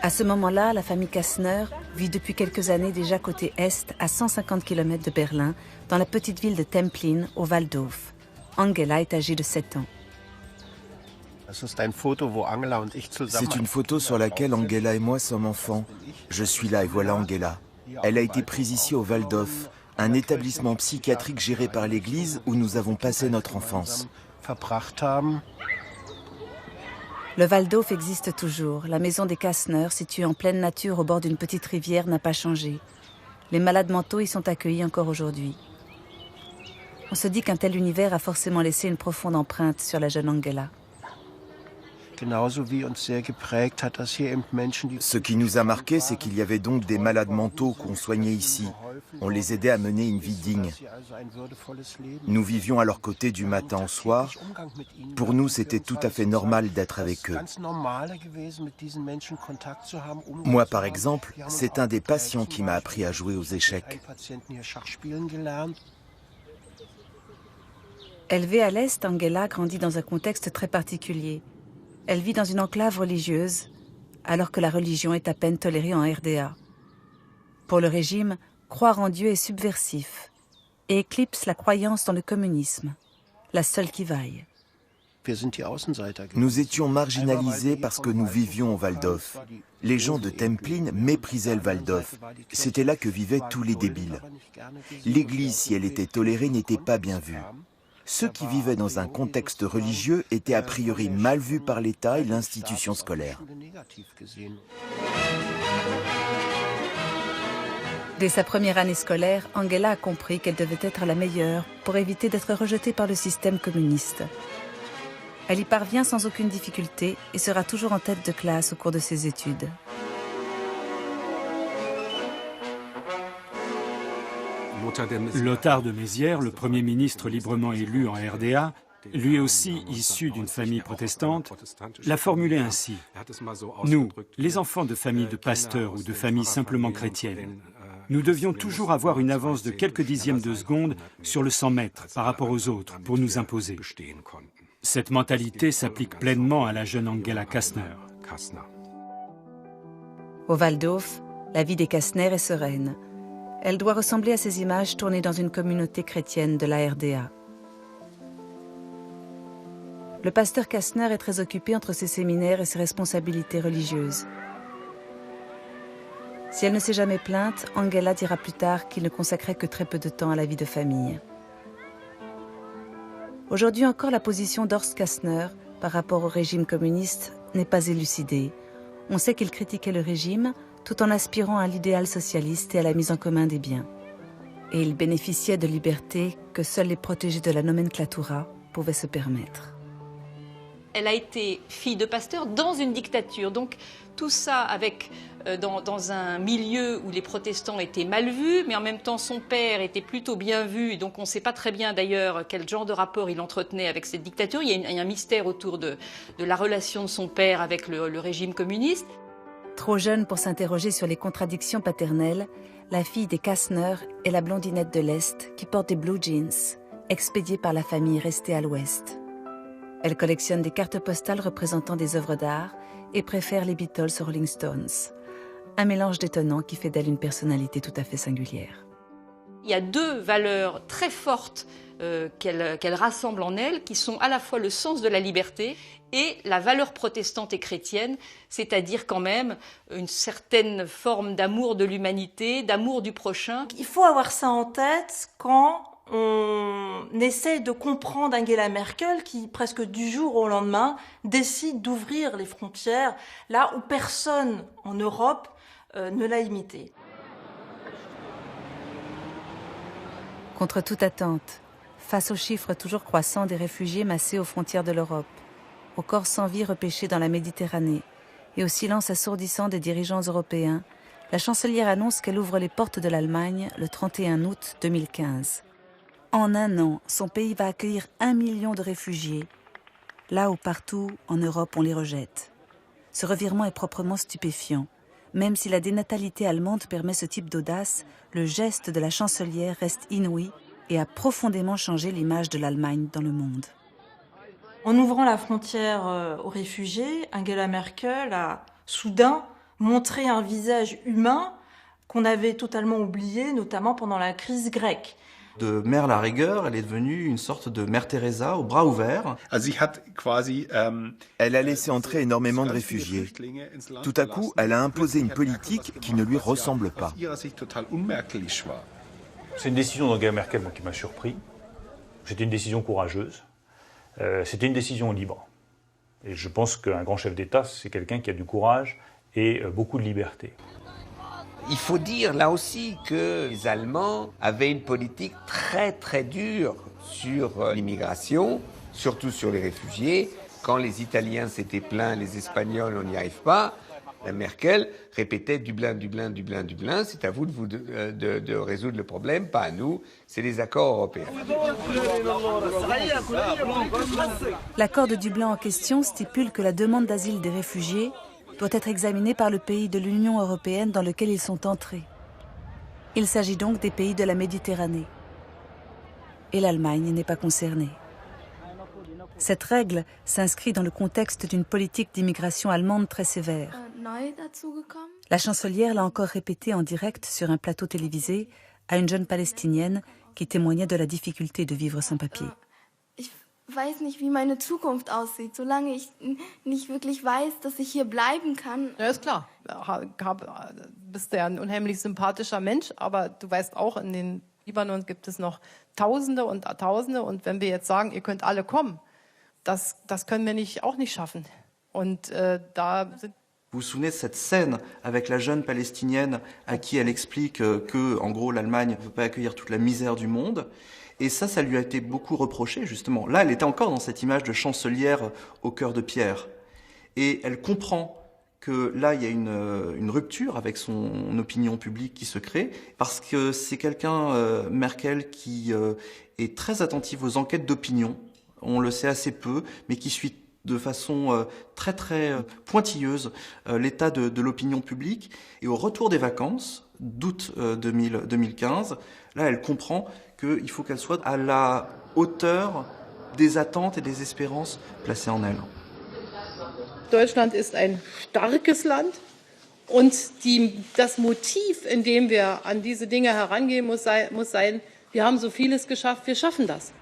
À ce moment-là, la famille Kastner vit depuis quelques années déjà côté Est, à 150 km de Berlin, dans la petite ville de Templin, au Waldhof. Angela est âgée de 7 ans. C'est une photo sur laquelle Angela et moi sommes enfants. Je suis là et voilà Angela. Elle a été prise ici au Waldhof, un établissement psychiatrique géré par l'Église où nous avons passé notre enfance. Le Waldhof existe toujours. La maison des Kastner, située en pleine nature au bord d'une petite rivière, n'a pas changé. Les malades mentaux y sont accueillis encore aujourd'hui. On se dit qu'un tel univers a forcément laissé une profonde empreinte sur la jeune Angela. Ce qui nous a marqué, c'est qu'il y avait donc des malades mentaux qu'on soignait ici. On les aidait à mener une vie digne. Nous vivions à leur côté du matin au soir. Pour nous, c'était tout à fait normal d'être avec eux. Moi, par exemple, c'est un des patients qui m'a appris à jouer aux échecs. Élevée à l'Est, Angela grandit dans un contexte très particulier. Elle vit dans une enclave religieuse, alors que la religion est à peine tolérée en RDA. Pour le régime, croire en Dieu est subversif et éclipse la croyance dans le communisme, la seule qui vaille. Nous étions marginalisés parce que nous vivions au Waldhof. Les gens de Templin méprisaient le Waldhof. C'était là que vivaient tous les débiles. L'Église, si elle était tolérée, n'était pas bien vue. Ceux qui vivaient dans un contexte religieux étaient a priori mal vus par l'État et l'institution scolaire. Dès sa première année scolaire, Angela a compris qu'elle devait être la meilleure pour éviter d'être rejetée par le système communiste. Elle y parvient sans aucune difficulté et sera toujours en tête de classe au cours de ses études. Lothar de Maizière, le premier ministre librement élu en RDA, lui aussi issu d'une famille protestante, l'a formulé ainsi. Nous, les enfants de familles de pasteurs ou de familles simplement chrétiennes, nous devions toujours avoir une avance de quelques dixièmes de seconde sur le 100 mètres par rapport aux autres pour nous imposer. Cette mentalité s'applique pleinement à la jeune Angela Kastner. Au Waldhof, la vie des Kastner est sereine. Elle doit ressembler à ces images tournées dans une communauté chrétienne de la RDA. Le pasteur Kastner est très occupé entre ses séminaires et ses responsabilités religieuses. Si elle ne s'est jamais plainte, Angela dira plus tard qu'il ne consacrait que très peu de temps à la vie de famille. Aujourd'hui encore, la position d'Horst Kastner par rapport au régime communiste n'est pas élucidée. On sait qu'il critiquait le régime, tout en aspirant à l'idéal socialiste et à la mise en commun des biens. Et il bénéficiait de libertés que seuls les protégés de la nomenclatura pouvaient se permettre. Elle a été fille de pasteur dans une dictature, donc tout ça avec dans un milieu où les protestants étaient mal vus, mais en même temps son père était plutôt bien vu, donc on ne sait pas très bien d'ailleurs quel genre de rapport il entretenait avec cette dictature. Il y a un mystère autour de la relation de son père avec le régime communiste. Trop jeune pour s'interroger sur les contradictions paternelles, la fille des Kastner est la blondinette de l'Est qui porte des blue jeans, expédiés par la famille restée à l'ouest. Elle collectionne des cartes postales représentant des œuvres d'art et préfère les Beatles aux Rolling Stones. Un mélange détonnant qui fait d'elle une personnalité tout à fait singulière. Il y a deux valeurs très fortes qu'elle rassemble en elle, qui sont à la fois le sens de la liberté et la valeur protestante et chrétienne, c'est-à-dire quand même une certaine forme d'amour de l'humanité, d'amour du prochain. Il faut avoir ça en tête quand on essaie de comprendre Angela Merkel qui, presque du jour au lendemain, décide d'ouvrir les frontières là où personne en Europe ne l'a imité. Contre toute attente, face aux chiffres toujours croissants des réfugiés massés aux frontières de l'Europe, aux corps sans vie repêchés dans la Méditerranée et au silence assourdissant des dirigeants européens, la chancelière annonce qu'elle ouvre les portes de l'Allemagne le 31 août 2015. En un an, son pays va accueillir 1 million de réfugiés, là où partout en Europe on les rejette. Ce revirement est proprement stupéfiant. Même si la dénatalité allemande permet ce type d'audace, le geste de la chancelière reste inouï et a profondément changé l'image de l'Allemagne dans le monde. En ouvrant la frontière aux réfugiés, Angela Merkel a soudain montré un visage humain qu'on avait totalement oublié, notamment pendant la crise grecque. De Mère la rigueur, elle est devenue une sorte de Mère Teresa aux bras ouverts. Elle a laissé entrer énormément de réfugiés. Tout à coup, elle a imposé une politique qui ne lui ressemble pas. C'est une décision d'Angela Merkel qui m'a surpris. C'était une décision courageuse. C'était une décision libre. Et je pense qu'un grand chef d'État, c'est quelqu'un qui a du courage et beaucoup de liberté. Il faut dire là aussi que les Allemands avaient une politique très très dure sur l'immigration, surtout sur les réfugiés. Quand les Italiens s'étaient plaints, les Espagnols, on n'y arrive pas. La Merkel répétait Dublin, Dublin, Dublin, Dublin. C'est à vous de résoudre le problème, pas à nous. C'est les accords européens. L'accord de Dublin en question stipule que la demande d'asile des réfugiés doit être examinée par le pays de l'Union européenne dans lequel ils sont entrés. Il s'agit donc des pays de la Méditerranée. Et l'Allemagne n'est pas concernée. Cette règle s'inscrit dans le contexte d'une politique d'immigration allemande très sévère. La chancelière l'a encore répété en direct sur un plateau télévisé à une jeune Palestinienne qui témoignait de la difficulté de vivre sans papier. Ich weiß nicht, wie meine Zukunft aussieht, solange ich nicht wirklich weiß, dass ich hier bleiben kann. Ja, ist klar. Bist ja ein unheimlich sympathischer Mensch, aber du weißt auch, in den Libanon gibt es noch Tausende und Tausende. Und wenn wir jetzt sagen, ihr könnt alle kommen, das können wir auch nicht schaffen. Und da sind... Vous vous souvenez de cette scène avec la jeune Palestinienne à qui elle explique que, en gros, l'Allemagne ne peut pas accueillir toute la misère du monde. Et ça lui a été beaucoup reproché, justement. Là, elle était encore dans cette image de chancelière au cœur de pierre. Et elle comprend que là, il y a une rupture avec son opinion publique qui se crée, parce que c'est quelqu'un, Merkel, qui est très attentive aux enquêtes d'opinion. On le sait assez peu, mais qui suit de façon très très pointilleuse l'état de l'opinion publique. Et au retour des vacances d'août 2015, là, elle comprend qu'il faut qu'elle soit à la hauteur des attentes et des espérances placées en elle. Deutschland ist ein starkes Land und das Motiv, in dem wir an diese Dinge herangehen, muss sein, wir haben so vieles geschafft, wir schaffen das.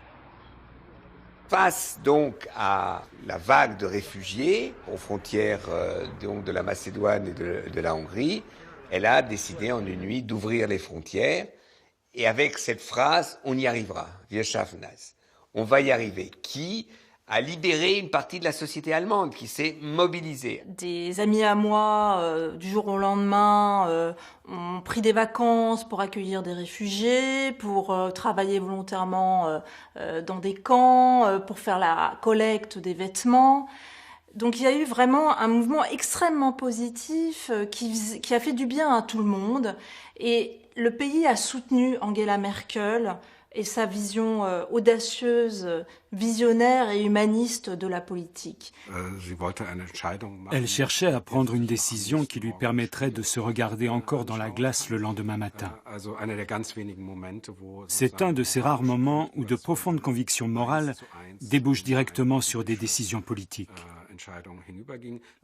Face donc à la vague de réfugiés aux frontières donc de la Macédoine et de la Hongrie, elle a décidé en une nuit d'ouvrir les frontières. Et avec cette phrase, on y arrivera, wir schaffen das. On va y arriver. Qui a libéré une partie de la société allemande qui s'est mobilisée. Des amis à moi, du jour au lendemain, ont pris des vacances pour accueillir des réfugiés, pour travailler volontairement dans des camps, pour faire la collecte des vêtements. Donc il y a eu vraiment un mouvement extrêmement positif qui a fait du bien à tout le monde. Et le pays a soutenu Angela Merkel et sa vision audacieuse, visionnaire et humaniste de la politique. Elle cherchait à prendre une décision qui lui permettrait de se regarder encore dans la glace le lendemain matin. C'est un de ces rares moments où de profondes convictions morales débouchent directement sur des décisions politiques.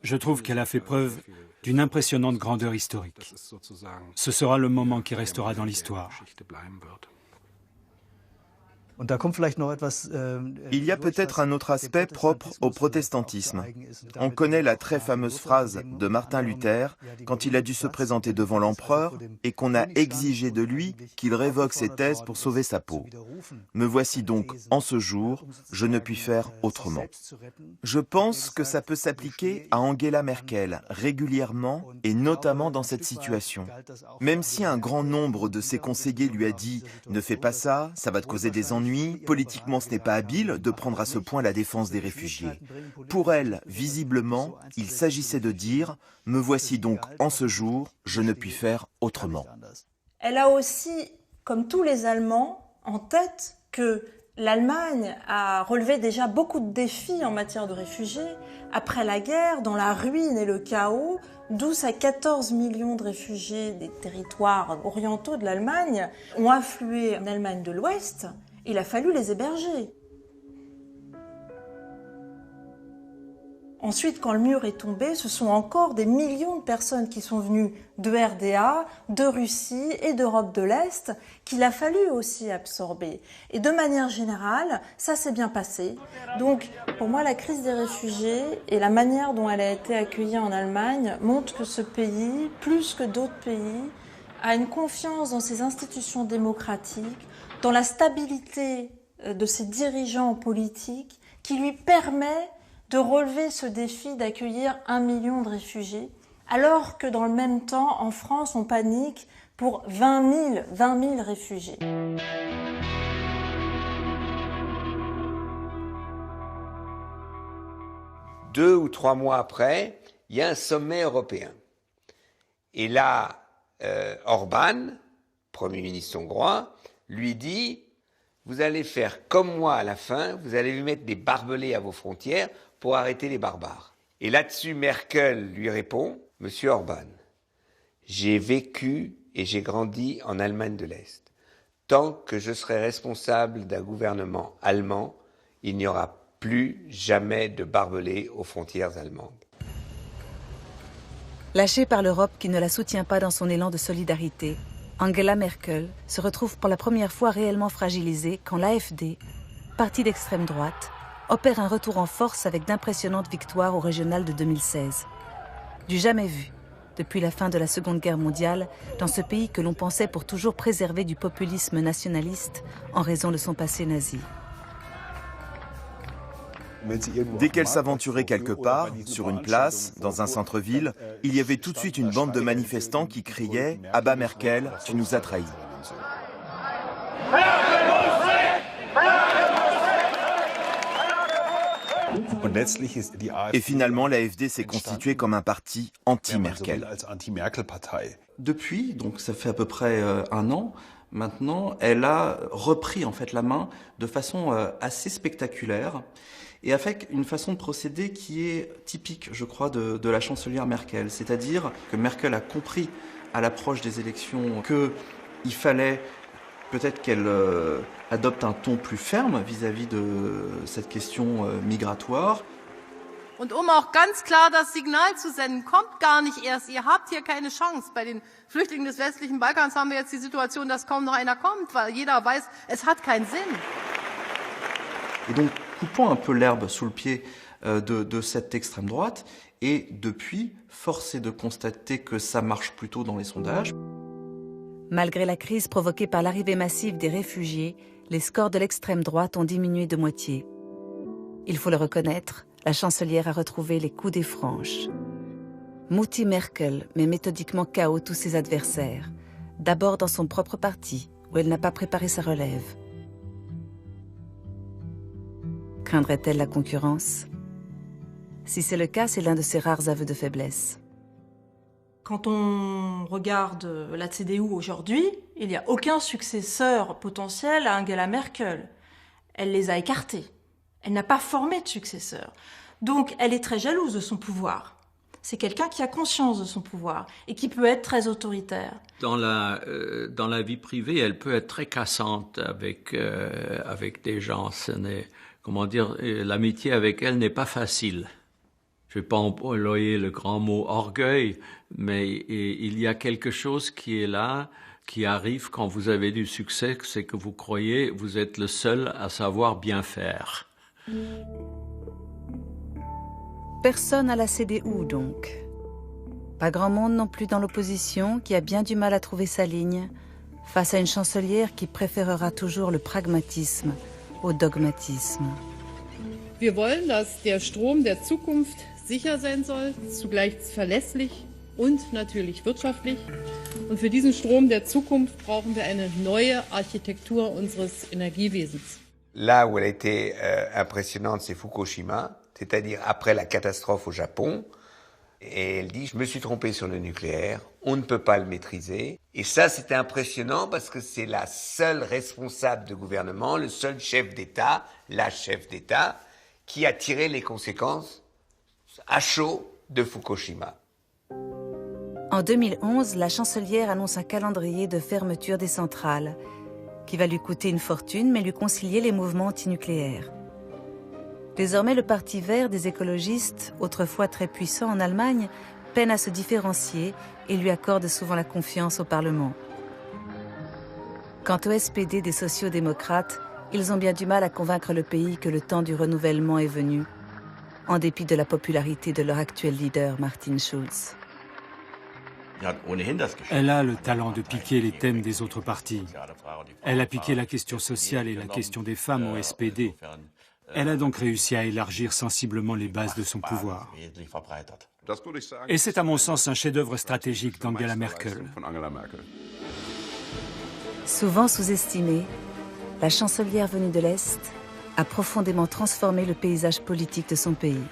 Je trouve qu'elle a fait preuve d'une impressionnante grandeur historique. Ce sera le moment qui restera dans l'histoire. Il y a peut-être un autre aspect propre au protestantisme. On connaît la très fameuse phrase de Martin Luther quand il a dû se présenter devant l'empereur et qu'on a exigé de lui qu'il révoque ses thèses pour sauver sa peau. Me voici donc en ce jour, je ne puis faire autrement. Je pense que ça peut s'appliquer à Angela Merkel régulièrement et notamment dans cette situation. Même si un grand nombre de ses conseillers lui a dit « Ne fais pas ça, ça va te causer des ennuis », politiquement ce n'est pas habile de prendre à ce point la défense des réfugiés. Pour elle, visiblement, il s'agissait de dire « Me voici donc en ce jour, je ne puis faire autrement ». Elle a aussi, comme tous les Allemands, en tête que l'Allemagne a relevé déjà beaucoup de défis en matière de réfugiés. Après la guerre, dans la ruine et le chaos, 12 à 14 millions de réfugiés des territoires orientaux de l'Allemagne ont afflué en Allemagne de l'Ouest. Il a fallu les héberger. Ensuite, quand le mur est tombé, ce sont encore des millions de personnes qui sont venues de RDA, de Russie et d'Europe de l'Est qu'il a fallu aussi absorber. Et de manière générale, ça s'est bien passé. Donc, pour moi, la crise des réfugiés et la manière dont elle a été accueillie en Allemagne montrent que ce pays, plus que d'autres pays, a une confiance dans ses institutions démocratiques, dans la stabilité de ses dirigeants politiques qui lui permet de relever ce défi d'accueillir 1 million de réfugiés, alors que dans le même temps, en France, on panique pour 20 000 réfugiés. Deux ou trois mois après, il y a un sommet européen. Et là, Orban, Premier ministre hongrois, lui dit « Vous allez faire comme moi à la fin, vous allez lui mettre des barbelés à vos frontières pour arrêter les barbares. » Et là-dessus, Merkel lui répond « Monsieur Orban, j'ai vécu et j'ai grandi en Allemagne de l'Est. Tant que je serai responsable d'un gouvernement allemand, il n'y aura plus jamais de barbelés aux frontières allemandes. » Lâchée par l'Europe qui ne la soutient pas dans son élan de solidarité, Angela Merkel se retrouve pour la première fois réellement fragilisée quand l'AfD, parti d'extrême droite, opère un retour en force avec d'impressionnantes victoires au régional de 2016. Du jamais vu depuis la fin de la Seconde Guerre mondiale dans ce pays que l'on pensait pour toujours préservé du populisme nationaliste en raison de son passé nazi. Dès qu'elle s'aventurait quelque part, sur une place, dans un centre-ville, il y avait tout de suite une bande de manifestants qui criaient « Ah bah Merkel, tu nous as trahis ». Et finalement, l'AfD s'est constituée comme un parti anti-Merkel. Depuis, donc ça fait à peu près 1 an, maintenant, elle a repris en fait la main de façon assez spectaculaire et avec une façon de procéder qui est typique, je crois, de la chancelière Merkel. C'est-à-dire que Merkel a compris à l'approche des élections qu'il fallait peut-être qu'elle adopte un ton plus ferme vis-à-vis de cette question migratoire. Und auch ganz klar das Signal zu senden, kommt gar nicht erst, ihr habt hier keine Chance. Bei den Flüchtlingen des westlichen Balkans haben wir jetzt die Situation, dass kaum noch einer kommt, weil jeder weiß, es hat keinen Sinn. Et donc, coupant un peu l'herbe sous le pied de cette extrême droite, et depuis, force est de constater que ça marche plutôt dans les sondages. Malgré la crise provoquée par l'arrivée massive des réfugiés, les scores de l'extrême droite ont diminué de moitié. Il faut le reconnaître, la chancelière a retrouvé les coups des franches. Mutti Merkel met méthodiquement KO tous ses adversaires, d'abord dans son propre parti, où elle n'a pas préparé sa relève. Craindrait-elle la concurrence? Si c'est le cas, c'est l'un de ses rares aveux de faiblesse. Quand on regarde la CDU aujourd'hui, il n'y a aucun successeur potentiel à Angela Merkel. Elle les a écartés. Elle n'a pas formé de successeur. Donc, elle est très jalouse de son pouvoir. C'est quelqu'un qui a conscience de son pouvoir et qui peut être très autoritaire. Dans la vie privée, elle peut être très cassante avec des gens. Comment dire, l'amitié avec elle n'est pas facile. Je ne vais pas employer le grand mot orgueil, mais il y a quelque chose qui est là, qui arrive quand vous avez du succès, c'est que vous croyez vous êtes le seul à savoir bien faire. Personne à la CDU donc. Pas grand monde non plus dans l'opposition qui a bien du mal à trouver sa ligne face à une chancelière qui préférera toujours le pragmatisme au dogmatisme. Wir wollen, dass der Strom der Zukunft sicher sein soll, zugleich verlässlich und natürlich wirtschaftlich. Und für diesen Strom der Zukunft brauchen wir eine neue Architektur unseres Energiewesens. Là où elle a été impressionnante, c'est Fukushima, c'est-à-dire après la catastrophe au Japon. Et elle dit, je me suis trompée sur le nucléaire, on ne peut pas le maîtriser. Et ça, c'était impressionnant parce que c'est la seule responsable de gouvernement, le seul chef d'État, la chef d'État, qui a tiré les conséquences à chaud de Fukushima. En 2011, la chancelière annonce un calendrier de fermeture des centrales qui va lui coûter une fortune mais lui concilier les mouvements antinucléaires. Désormais, le Parti vert des écologistes, autrefois très puissant en Allemagne, peine à se différencier et lui accorde souvent la confiance au Parlement. Quant au SPD des sociaux-démocrates, ils ont bien du mal à convaincre le pays que le temps du renouvellement est venu, en dépit de la popularité de leur actuel leader, Martin Schulz. Elle a le talent de piquer les thèmes des autres partis. Elle a piqué la question sociale et la question des femmes au SPD. Elle a donc réussi à élargir sensiblement les bases de son pouvoir. Et c'est à mon sens un chef-d'œuvre stratégique d'Angela Merkel. Souvent sous-estimée, la chancelière venue de l'Est a profondément transformé le paysage politique de son pays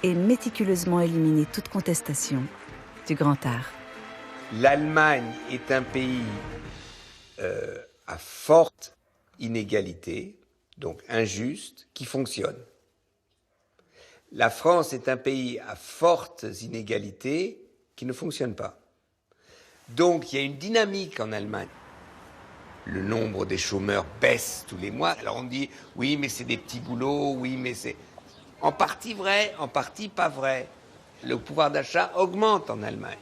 et méticuleusement éliminé toute contestation du grand art. L'Allemagne est un pays à forte inégalité, donc injuste, qui fonctionne. La France est un pays à fortes inégalités qui ne fonctionne pas. Donc il y a une dynamique en Allemagne. Le nombre des chômeurs baisse tous les mois. Alors on dit, oui, mais c'est des petits boulots, oui, mais c'est... En partie vrai, en partie pas vrai. Le pouvoir d'achat augmente en Allemagne.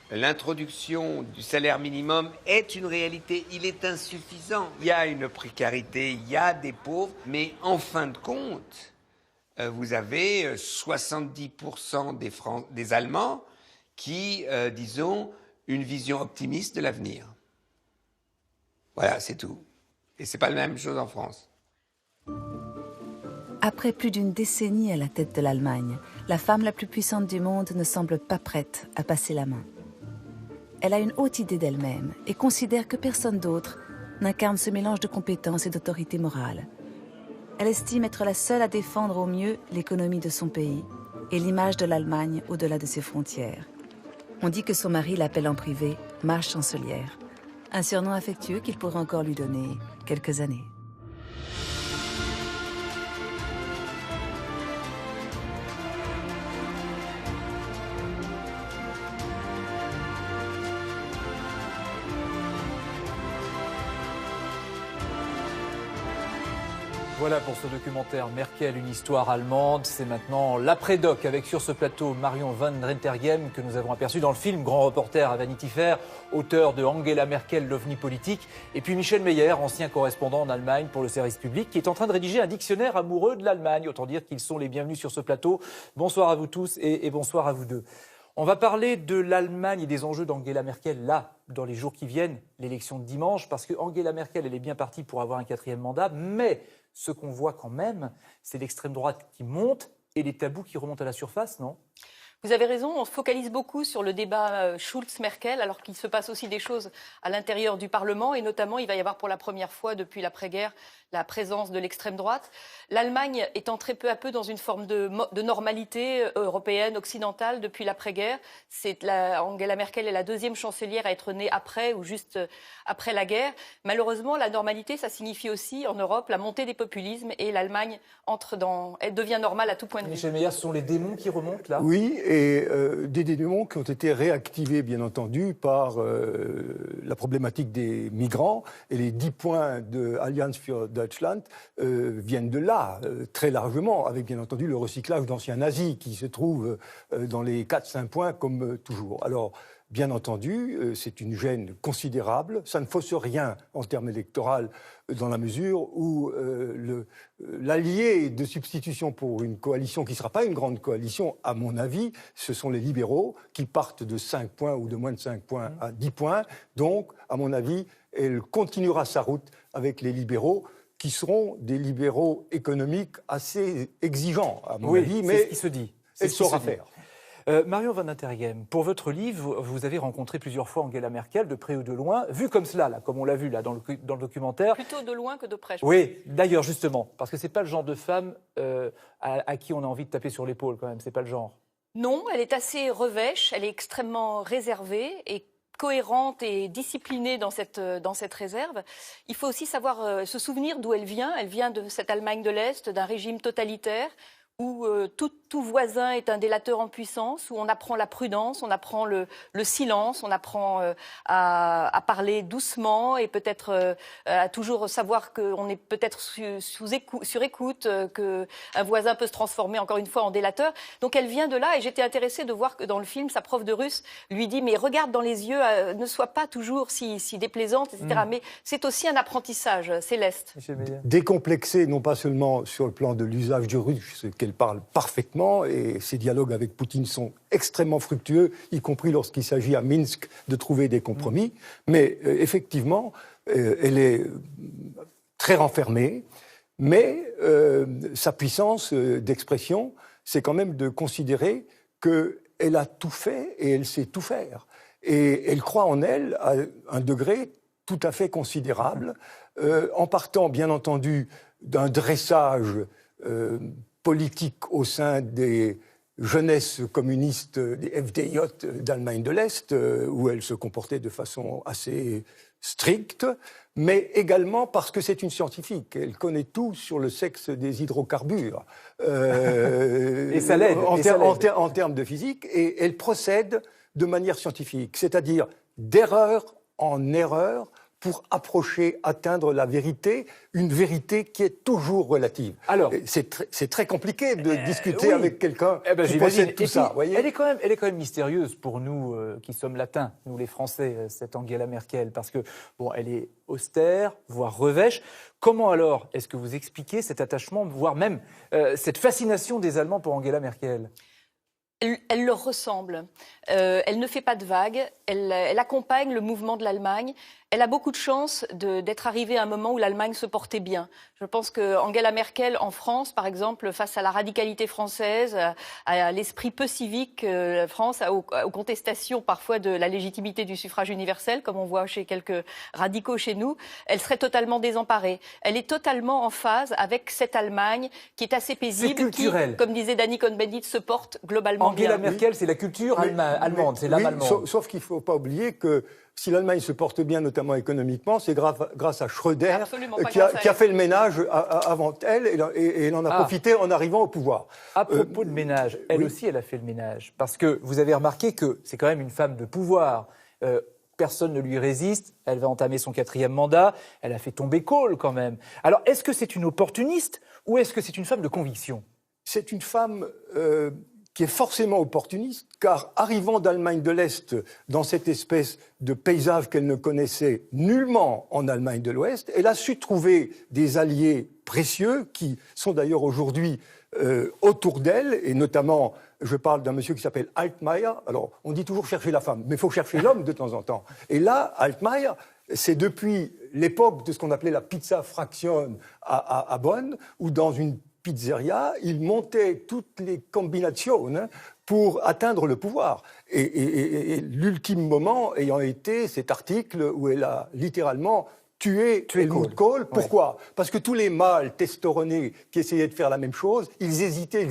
L'introduction du salaire minimum est une réalité, il est insuffisant. Il y a une précarité, il y a des pauvres, mais en fin de compte, vous avez 70% des Allemands qui, disons, une vision optimiste de l'avenir. Voilà, c'est tout. Et c'est pas la même chose en France. Après plus d'une décennie à la tête de l'Allemagne, la femme la plus puissante du monde ne semble pas prête à passer la main. Elle a une haute idée d'elle-même et considère que personne d'autre n'incarne ce mélange de compétences et d'autorité morale. Elle estime être la seule à défendre au mieux l'économie de son pays et l'image de l'Allemagne au-delà de ses frontières. On dit que son mari l'appelle en privé « ma chancelière », un surnom affectueux qu'il pourrait encore lui donner quelques années. Voilà pour ce documentaire Merkel, une histoire allemande. C'est maintenant l'après-doc avec sur ce plateau Marion Van Rentergem que nous avons aperçu dans le film Grand reporter à Vanity Fair, auteur de Angela Merkel, l'OVNI politique. Et puis Michel Meyer, ancien correspondant en Allemagne pour le service public, qui est en train de rédiger un dictionnaire amoureux de l'Allemagne. Autant dire qu'ils sont les bienvenus sur ce plateau. Bonsoir à vous tous et bonsoir à vous deux. On va parler de l'Allemagne et des enjeux d'Angela Merkel, là, dans les jours qui viennent, l'élection de dimanche, parce que Angela Merkel, elle est bien partie pour avoir un 4e mandat, mais ce qu'on voit quand même, c'est l'extrême droite qui monte et les tabous qui remontent à la surface, non ? Vous avez raison, on se focalise beaucoup sur le débat Schulz-Merkel, alors qu'il se passe aussi des choses à l'intérieur du Parlement, et notamment il va y avoir pour la première fois depuis l'après-guerre la présence de l'extrême droite. L'Allemagne est entrée peu à peu dans une forme de normalité européenne, occidentale, depuis l'après-guerre. Angela Merkel est la deuxième chancelière à être née après ou juste après la guerre. Malheureusement, la normalité, ça signifie aussi en Europe la montée des populismes, et l'Allemagne elle devient normale à tout point de vue. Michel Meyer, ce sont les démons qui remontent là? Oui, et des démons qui ont été réactivés, bien entendu, par la problématique des migrants, et les 10 points de Allianz für Deutschland viennent de là, très largement, avec bien entendu le recyclage d'anciens nazis qui se trouvent dans les 4-5 points comme toujours. Alors, bien entendu, c'est une gêne considérable. Ça ne fausse rien en termes électoraux dans la mesure où l'allié de substitution pour une coalition qui ne sera pas une grande coalition, à mon avis, ce sont les libéraux qui partent de 5 points ou de moins de 5 points à 10 points. Donc, à mon avis, elle continuera sa route avec les libéraux, qui seront des libéraux économiques assez exigeants, à mon avis, mais c'est ce qui se dit. Elle saura faire. Marion Van Intergem, pour votre livre, vous avez rencontré plusieurs fois Angela Merkel, de près ou de loin, vu comme cela, là, comme on l'a vu là, dans le documentaire. Plutôt de loin que de près. Oui, d'ailleurs, justement, parce que ce n'est pas le genre de femme à qui on a envie de taper sur l'épaule, quand même, c'est pas le genre. Non, elle est assez revêche, elle est extrêmement réservée et cohérente et disciplinée dans cette réserve. Il faut aussi savoir se souvenir d'où elle vient. Elle vient de cette Allemagne de l'Est, d'un régime totalitaire où tout voisin est un délateur en puissance, où on apprend la prudence, on apprend le silence, on apprend à parler doucement et peut-être à toujours savoir qu'on est peut-être sur écoute, qu'un voisin peut se transformer encore une fois en délateur. Donc elle vient de là, et j'étais intéressée de voir que dans le film, sa prof de russe lui dit « mais regarde dans les yeux, ne sois pas toujours si déplaisante, etc. » Mais c'est aussi un apprentissage, Céleste. Décomplexée, non pas seulement sur le plan de l'usage du russe, qu'elle parle parfaitement, et ses dialogues avec Poutine sont extrêmement fructueux, y compris lorsqu'il s'agit à Minsk de trouver des compromis. Mais effectivement, elle est très renfermée, mais sa puissance d'expression, c'est quand même de considérer qu'elle a tout fait et elle sait tout faire. Et elle croit en elle à un degré tout à fait considérable, en partant bien entendu d'un dressage politique au sein des jeunesses communistes, des FDJ d'Allemagne de l'Est, où elle se comportait de façon assez stricte, mais également parce que c'est une scientifique. Elle connaît tout sur le sexe des hydrocarbures. Et ça l'aide. En termes de physique, et elle procède de manière scientifique, c'est-à-dire d'erreur en erreur, pour atteindre la vérité, une vérité qui est toujours relative. Alors, c'est très compliqué de discuter avec quelqu'un qui possède tout ça. Voyez, elle est quand même mystérieuse pour nous qui sommes latins, nous les Français, cette Angela Merkel, parce que bon, elle est austère, voire revêche. Comment alors est-ce que vous expliquez cet attachement, voire même cette fascination des Allemands pour Angela Merkel ? Elle leur ressemble. Elle ne fait pas de vagues. Elle accompagne le mouvement de l'Allemagne. Elle a beaucoup de chance d'être arrivée à un moment où l'Allemagne se portait bien. Je pense que Angela Merkel, en France, par exemple, face à la radicalité française, à l'esprit peu civique, la France, aux contestations parfois de la légitimité du suffrage universel, comme on voit chez quelques radicaux chez nous, elle serait totalement désemparée. Elle est totalement en phase avec cette Allemagne qui est assez paisible, qui, comme disait Danny Cohn-Bendit, se porte globalement bien. Angela Merkel, c'est la culture allemande, c'est l'âme allemande. Sauf qu'il ne faut pas oublier que si l'Allemagne se porte bien, notamment économiquement, c'est grâce à Schröder qui a fait le ménage avant elle, et elle en a profité en arrivant au pouvoir. À propos de ménage, elle aussi, elle a fait le ménage. Parce que vous avez remarqué que c'est quand même une femme de pouvoir. Personne ne lui résiste. Elle va entamer son 4e mandat. Elle a fait tomber Kohl quand même. Alors, est-ce que c'est une opportuniste ou est-ce que c'est une femme de conviction ? C'est une femme qui est forcément opportuniste, car arrivant d'Allemagne de l'Est, dans cette espèce de paysage qu'elle ne connaissait nullement en Allemagne de l'Ouest, elle a su trouver des alliés précieux, qui sont d'ailleurs aujourd'hui autour d'elle, et notamment, je parle d'un monsieur qui s'appelle Altmaier. Alors, on dit toujours chercher la femme, mais il faut chercher l'homme de temps en temps. Et là, Altmaier, c'est depuis l'époque de ce qu'on appelait la Pizza Fraction à Bonn, où dans une pizzeria, il montait toutes les combinations pour atteindre le pouvoir. Et l'ultime moment ayant été cet article où elle a littéralement tué Helmut Kohl. Pourquoi ? Parce que tous les mâles testoronés qui essayaient de faire la même chose, ils hésitaient.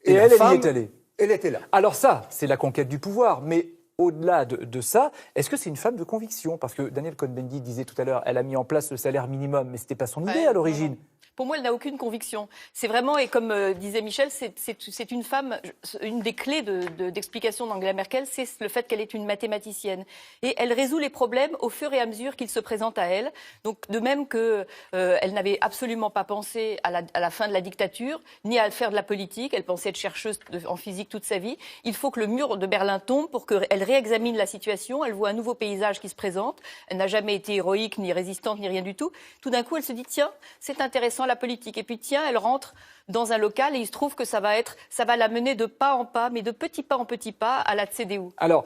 Et elle y est allée. Elle était là. Alors ça, c'est la conquête du pouvoir, mais au-delà de ça, est-ce que c'est une femme de conviction ? Parce que Daniel Cohn-Bendit disait tout à l'heure, elle a mis en place le salaire minimum, mais ce n'était pas son idée à l'origine. Pour moi, elle n'a aucune conviction. C'est vraiment, et comme disait Michel, c'est une femme, une des clés d'explication d'Angela Merkel, c'est le fait qu'elle est une mathématicienne. Et elle résout les problèmes au fur et à mesure qu'ils se présentent à elle. Donc, de même qu'elle n'avait absolument pas pensé à la fin de la dictature, ni à faire de la politique. Elle pensait être chercheuse en physique toute sa vie. Il faut que le mur de Berlin tombe pour qu'elle réexamine la situation. Elle voit un nouveau paysage qui se présente. Elle n'a jamais été héroïque, ni résistante, ni rien du tout. Tout d'un coup, elle se dit, tiens, c'est intéressant la politique. Et puis tiens, elle rentre dans un local et il se trouve que ça va la mener de pas en pas, mais de petit pas en petit pas à la CDU. Alors,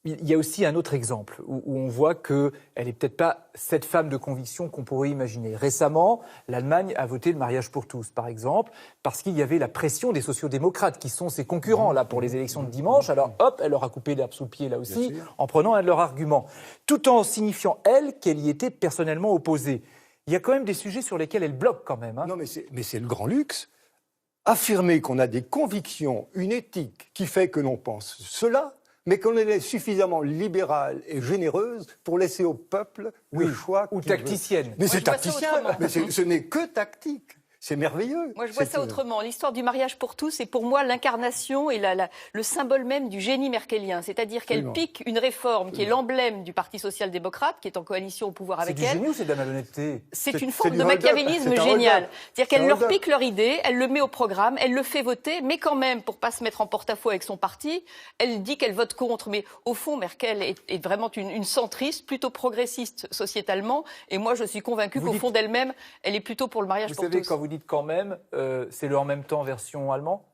il y a aussi un autre exemple où on voit qu'elle n'est peut-être pas cette femme de conviction qu'on pourrait imaginer. Récemment, l'Allemagne a voté le mariage pour tous, par exemple, parce qu'il y avait la pression des sociodémocrates qui sont ses concurrents là pour les élections de dimanche. Alors hop, elle leur a coupé l'herbe sous le pied là aussi, en prenant un de leurs arguments, tout en signifiant, elle, qu'elle y était personnellement opposée. Il y a quand même des sujets sur lesquels elle bloque quand même. Non, mais c'est le grand luxe. Affirmer qu'on a des convictions, une éthique qui fait que l'on pense cela, mais qu'on est suffisamment libérale et généreuse pour laisser au peuple le choix. Ou tacticienne. Mais c'est tacticien, mais ce n'est que tactique. C'est merveilleux. Moi, je vois ça autrement. L'histoire du mariage pour tous est pour moi l'incarnation et le symbole même du génie merkelien. C'est-à-dire qu'elle pique une réforme qui est l'emblème du Parti social-démocrate, qui est en coalition au pouvoir avec elle. C'est du génie ou c'est de la malhonnêteté ? C'est une forme de machiavélisme génial. C'est-à-dire qu'elle leur pique leur idée, elle le met au programme, elle le fait voter, mais quand même, pour pas se mettre en porte-à-faux avec son parti, elle dit qu'elle vote contre. Mais au fond, Merkel est vraiment une centriste, plutôt progressiste sociétalement. Et moi, je suis convaincue qu'au fond d'elle-même, elle est plutôt pour le mariage pour tous. Vous dites quand même, c'est le en même temps version allemand ?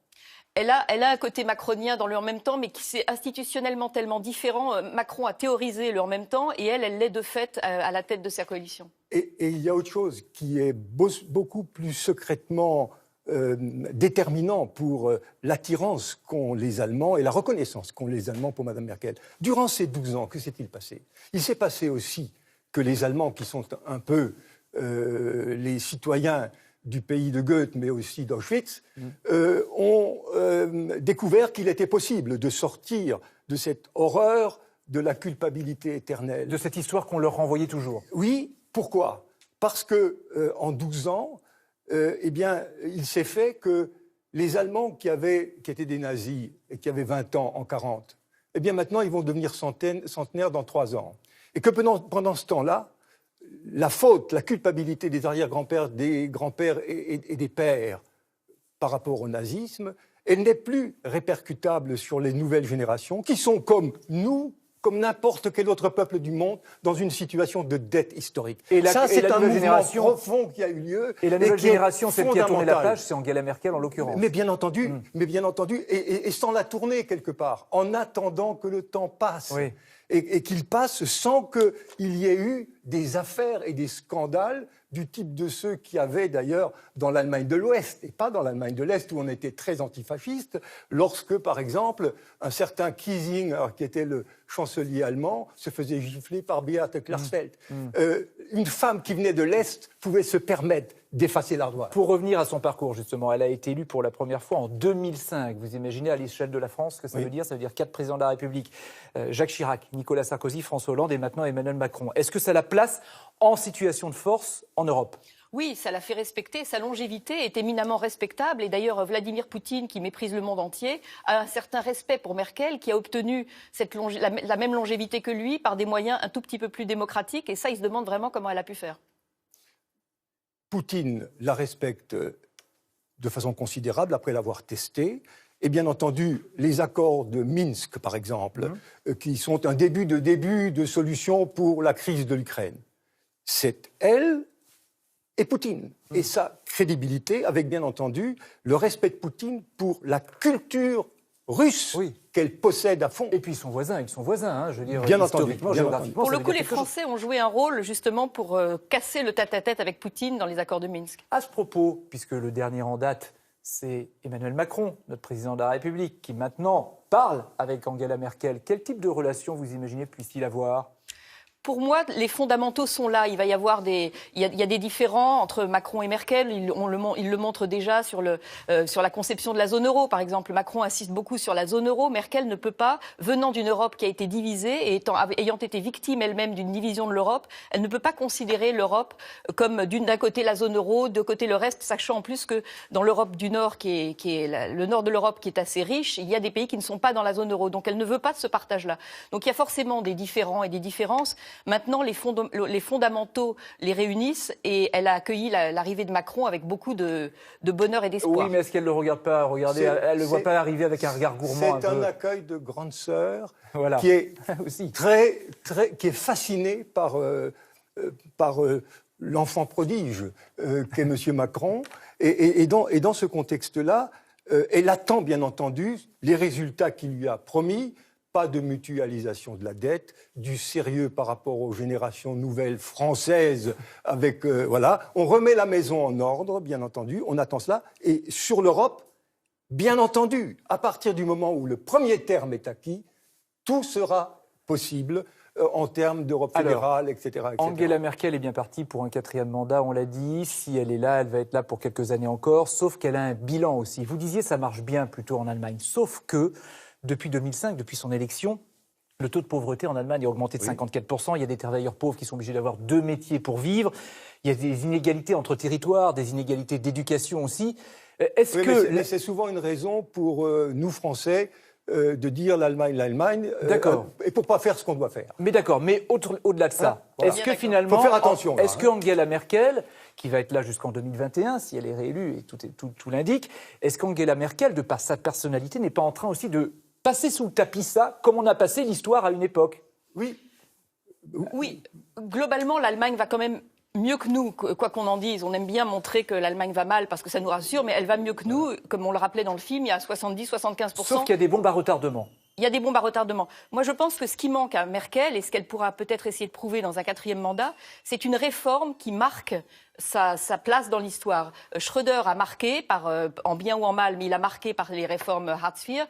Elle a un côté macronien dans le en même temps, mais qui c'est institutionnellement tellement différent. Macron a théorisé le en même temps et elle l'est de fait à la tête de sa coalition. Et il y a autre chose qui est beaucoup plus secrètement déterminant pour l'attirance qu'ont les Allemands et la reconnaissance qu'ont les Allemands pour Mme Merkel. Durant ces 12 ans, que s'est-il passé ? Il s'est passé aussi que les Allemands, qui sont un peu les citoyens du pays de Goethe, mais aussi d'Auschwitz, ont découvert qu'il était possible de sortir de cette horreur de la culpabilité éternelle. De cette histoire qu'on leur renvoyait toujours. Oui, pourquoi ? Parce que en 12 ans, il s'est fait que les Allemands qui étaient des nazis et qui avaient 20 ans en 40, maintenant ils vont devenir centenaires dans 3 ans. Et que pendant ce temps-là, la faute, la culpabilité des arrière-grands-pères, des grands-pères et des pères par rapport au nazisme, elle n'est plus répercutable sur les nouvelles générations qui sont comme nous, comme n'importe quel autre peuple du monde, dans une situation de dette historique. Ça, c'est un mouvement profond qui a eu lieu. Et la nouvelle génération, celle qui a tourné la page, c'est Angela Merkel en l'occurrence. Mais bien entendu, et sans la tourner quelque part, en attendant que le temps passe. Oui. Et qu'il passe sans qu'il y ait eu des affaires et des scandales du type de ceux qui avaient d'ailleurs dans l'Allemagne de l'Ouest et pas dans l'Allemagne de l'Est où on était très antifasciste, lorsque par exemple un certain Kiesinger, qui était le chancelier allemand, se faisait gifler par Beate Klarsfeld. Une femme qui venait de l'Est pouvait se permettre d'effacer l'ardoise. Pour revenir à son parcours, justement, elle a été élue pour la première fois en 2005. Vous imaginez à l'échelle de la France ce que ça veut dire ? Ça veut dire 4 présidents de la République. Jacques Chirac, Nicolas Sarkozy, François Hollande et maintenant Emmanuel Macron. Est-ce que ça la place en situation de force en Europe ? Oui, ça l'a fait respecter. Sa longévité est éminemment respectable. Et d'ailleurs, Vladimir Poutine, qui méprise le monde entier, a un certain respect pour Merkel, qui a obtenu la même longévité que lui par des moyens un tout petit peu plus démocratiques. Et ça, il se demande vraiment comment elle a pu faire. Poutine la respecte de façon considérable après l'avoir testée. Et bien entendu, les accords de Minsk, par exemple, qui sont un début de solution pour la crise de l'Ukraine. C'est elle et Poutine. Et sa crédibilité, avec bien entendu le respect de Poutine pour la culture russe qu'elle possède à fond. Et puis ils sont voisins, hein, je veux dire, bien historiquement, entendu, géographiquement. Pour le coup, les Français ont joué un rôle justement pour casser le tête-à-tête avec Poutine dans les accords de Minsk. À ce propos, puisque le dernier en date, c'est Emmanuel Macron, notre président de la République, qui maintenant parle avec Angela Merkel. Quel type de relation vous imaginez puisse-t-il avoir ? Pour moi, les fondamentaux sont là. Il va y avoir il y a des différends entre Macron et Merkel. Il le montre déjà sur la conception de la zone euro. Par exemple, Macron insiste beaucoup sur la zone euro. Merkel ne peut pas, venant d'une Europe qui a été divisée et ayant été victime elle-même d'une division de l'Europe, elle ne peut pas considérer l'Europe comme d'un côté la zone euro, de côté le reste, sachant en plus que dans l'Europe du Nord, qui est le nord de l'Europe qui est assez riche, il y a des pays qui ne sont pas dans la zone euro. Donc elle ne veut pas de ce partage-là. Donc il y a forcément des différends et des différences. Maintenant, les fondamentaux les réunissent et elle a accueilli l'arrivée de Macron avec beaucoup de bonheur et d'espoir. Oui, mais est-ce qu'elle ne le regarde pas ? Regardez, elle ne le voit pas arriver avec un regard gourmand. C'est un accueil de grande sœur voilà. qui est qui est fasciné par l'enfant prodige qu'est M. Macron. Et dans ce contexte-là, elle attend bien entendu les résultats qu'il lui a promis. Pas de mutualisation de la dette, du sérieux par rapport aux générations nouvelles françaises. On remet la maison en ordre, bien entendu. On attend cela. Et sur l'Europe, bien entendu, à partir du moment où le premier terme est acquis, tout sera possible en termes d'Europe fédérale, etc. Angela Merkel est bien partie pour un 4e mandat, on l'a dit. Si elle est là, elle va être là pour quelques années encore. Sauf qu'elle a un bilan aussi. Vous disiez ça marche bien plutôt en Allemagne. Sauf que depuis 2005, depuis son élection, le taux de pauvreté en Allemagne a augmenté de 54%. Il y a des travailleurs pauvres qui sont obligés d'avoir 2 métiers pour vivre. Il y a des inégalités entre territoires, des inégalités d'éducation aussi. Mais c'est souvent une raison pour nous, Français, de dire l'Allemagne, et pour ne pas faire ce qu'on doit faire. Mais d'accord, mais au-delà de ça, est-ce que finalement, faut faire attention, est-ce que Angela Merkel, qui va être là jusqu'en 2021, si elle est réélue, et tout l'indique, est-ce qu'Angela Merkel, de par sa personnalité, n'est pas en train aussi de passer sous le tapis ça, comme on a passé l'histoire à une époque ? Oui. Globalement, l'Allemagne va quand même mieux que nous, quoi qu'on en dise. On aime bien montrer que l'Allemagne va mal parce que ça nous rassure, mais elle va mieux que nous. Comme on le rappelait dans le film, il y a 70-75%. Sauf qu'il y a des bombes à retardement. Il y a des bombes à retardement. Moi, je pense que ce qui manque à Merkel, et ce qu'elle pourra peut-être essayer de prouver dans un 4e mandat, c'est une réforme qui marque sa place dans l'histoire. Schröder a marqué, en bien ou en mal, mais il a marqué par les réformes Hartz-IV.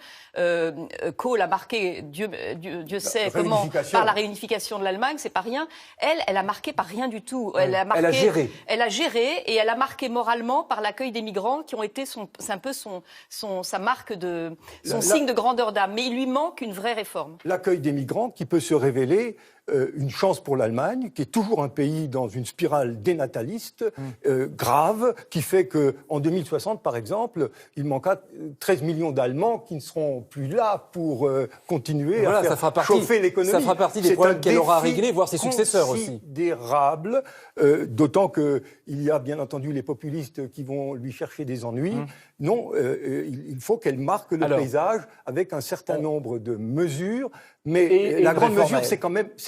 Kohl a marqué, Dieu sait comment, par la réunification de l'Allemagne, c'est pas rien. Elle a marqué par rien du tout. Elle a géré. Elle a géré et elle a marqué moralement par l'accueil des migrants qui ont été c'est un peu sa marque son signe de grandeur d'âme. Mais il lui manque une vraie réforme. L'accueil des migrants qui peut se révéler une chance pour l'Allemagne, qui est toujours un pays dans une spirale dénataliste grave, qui fait qu'en 2060, par exemple, il manquera 13 millions d'Allemands qui ne seront plus là pour continuer à faire chauffer l'économie. Ça fera partie des problèmes qu'elle aura à régler, voire ses successeurs aussi. Considérable, d'autant qu'il y a bien entendu les populistes qui vont lui chercher des ennuis. Non, il faut qu'elle marque le paysage avec un certain nombre de mesures, mais la grande mesure, c'est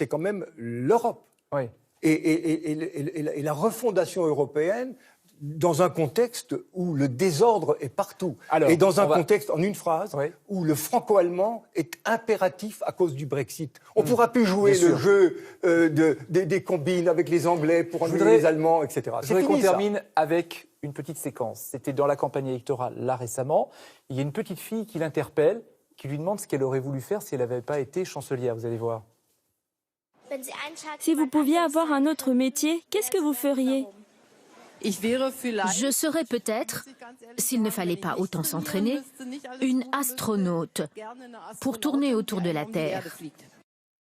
quand même l'Europe. Oui. Et la refondation européenne dans un contexte où le désordre est partout. Et dans un contexte, en une phrase, où le franco-allemand est impératif à cause du Brexit. On ne pourra plus jouer le jeu des combines avec les Anglais pour ennuyer les Allemands, etc. Je voudrais qu'on termine avec une petite séquence. C'était dans la campagne électorale, là récemment. Il y a une petite fille qui l'interpelle, qui lui demande ce qu'elle aurait voulu faire si elle n'avait pas été chancelière. Vous allez voir. Si vous pouviez avoir un autre métier, qu'est-ce que vous feriez ? Je serais peut-être, s'il ne fallait pas autant s'entraîner, une astronaute pour tourner autour de la Terre.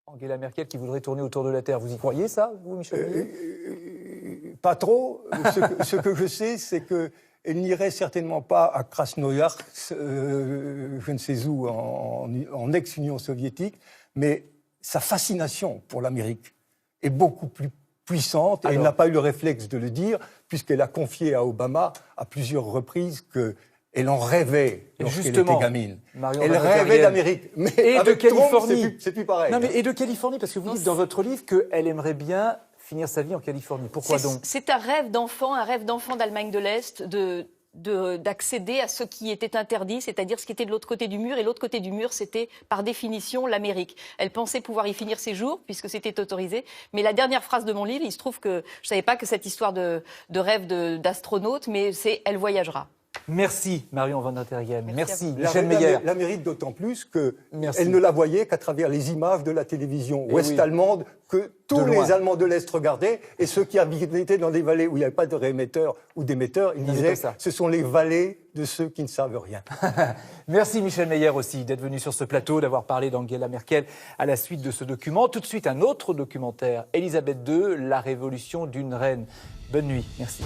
Angela Merkel qui voudrait tourner autour de la Terre, vous y croyez ça, vous, Michel ? Pas trop. Ce que je sais, c'est qu'elle n'irait certainement pas à Krasnoïarsk, je ne sais où, en ex-Union soviétique, mais sa fascination pour l'Amérique est beaucoup plus puissante. Et elle n'a pas eu le réflexe de le dire, puisqu'elle a confié à Obama à plusieurs reprises qu'elle en rêvait lorsqu'elle était gamine. Elle rêvait d'Amérique. Mais et avec de Californie. Trump, c'est plus pareil. Non, mais et de Californie, parce que vous dites dans votre livre qu'elle aimerait bien finir sa vie en Californie. Pourquoi donc ? C'est un rêve d'enfant d'Allemagne de l'Est, d'accéder à ce qui était interdit, c'est-à-dire ce qui était de l'autre côté du mur. Et l'autre côté du mur, c'était par définition l'Amérique. Elle pensait pouvoir y finir ses jours, puisque c'était autorisé. Mais la dernière phrase de mon livre, il se trouve que je ne savais pas que cette histoire de rêve d'astronaute, mais c'est « Elle voyagera ». Merci Marion Van der Terghem. Merci Michel Meyer. La mérite d'autant plus qu'elle ne la voyait qu'à travers les images de la télévision ouest-allemande que tous les Allemands de l'Est regardaient, et ceux qui habitaient dans des vallées où il n'y avait pas de réémetteurs ou d'émetteurs, ils disaient ce sont les vallées de ceux qui ne savent rien. Merci Michel Meyer aussi d'être venu sur ce plateau, d'avoir parlé d'Angela Merkel à la suite de ce document. Tout de suite un autre documentaire, Elisabeth II, la révolution d'une reine. Bonne nuit, merci.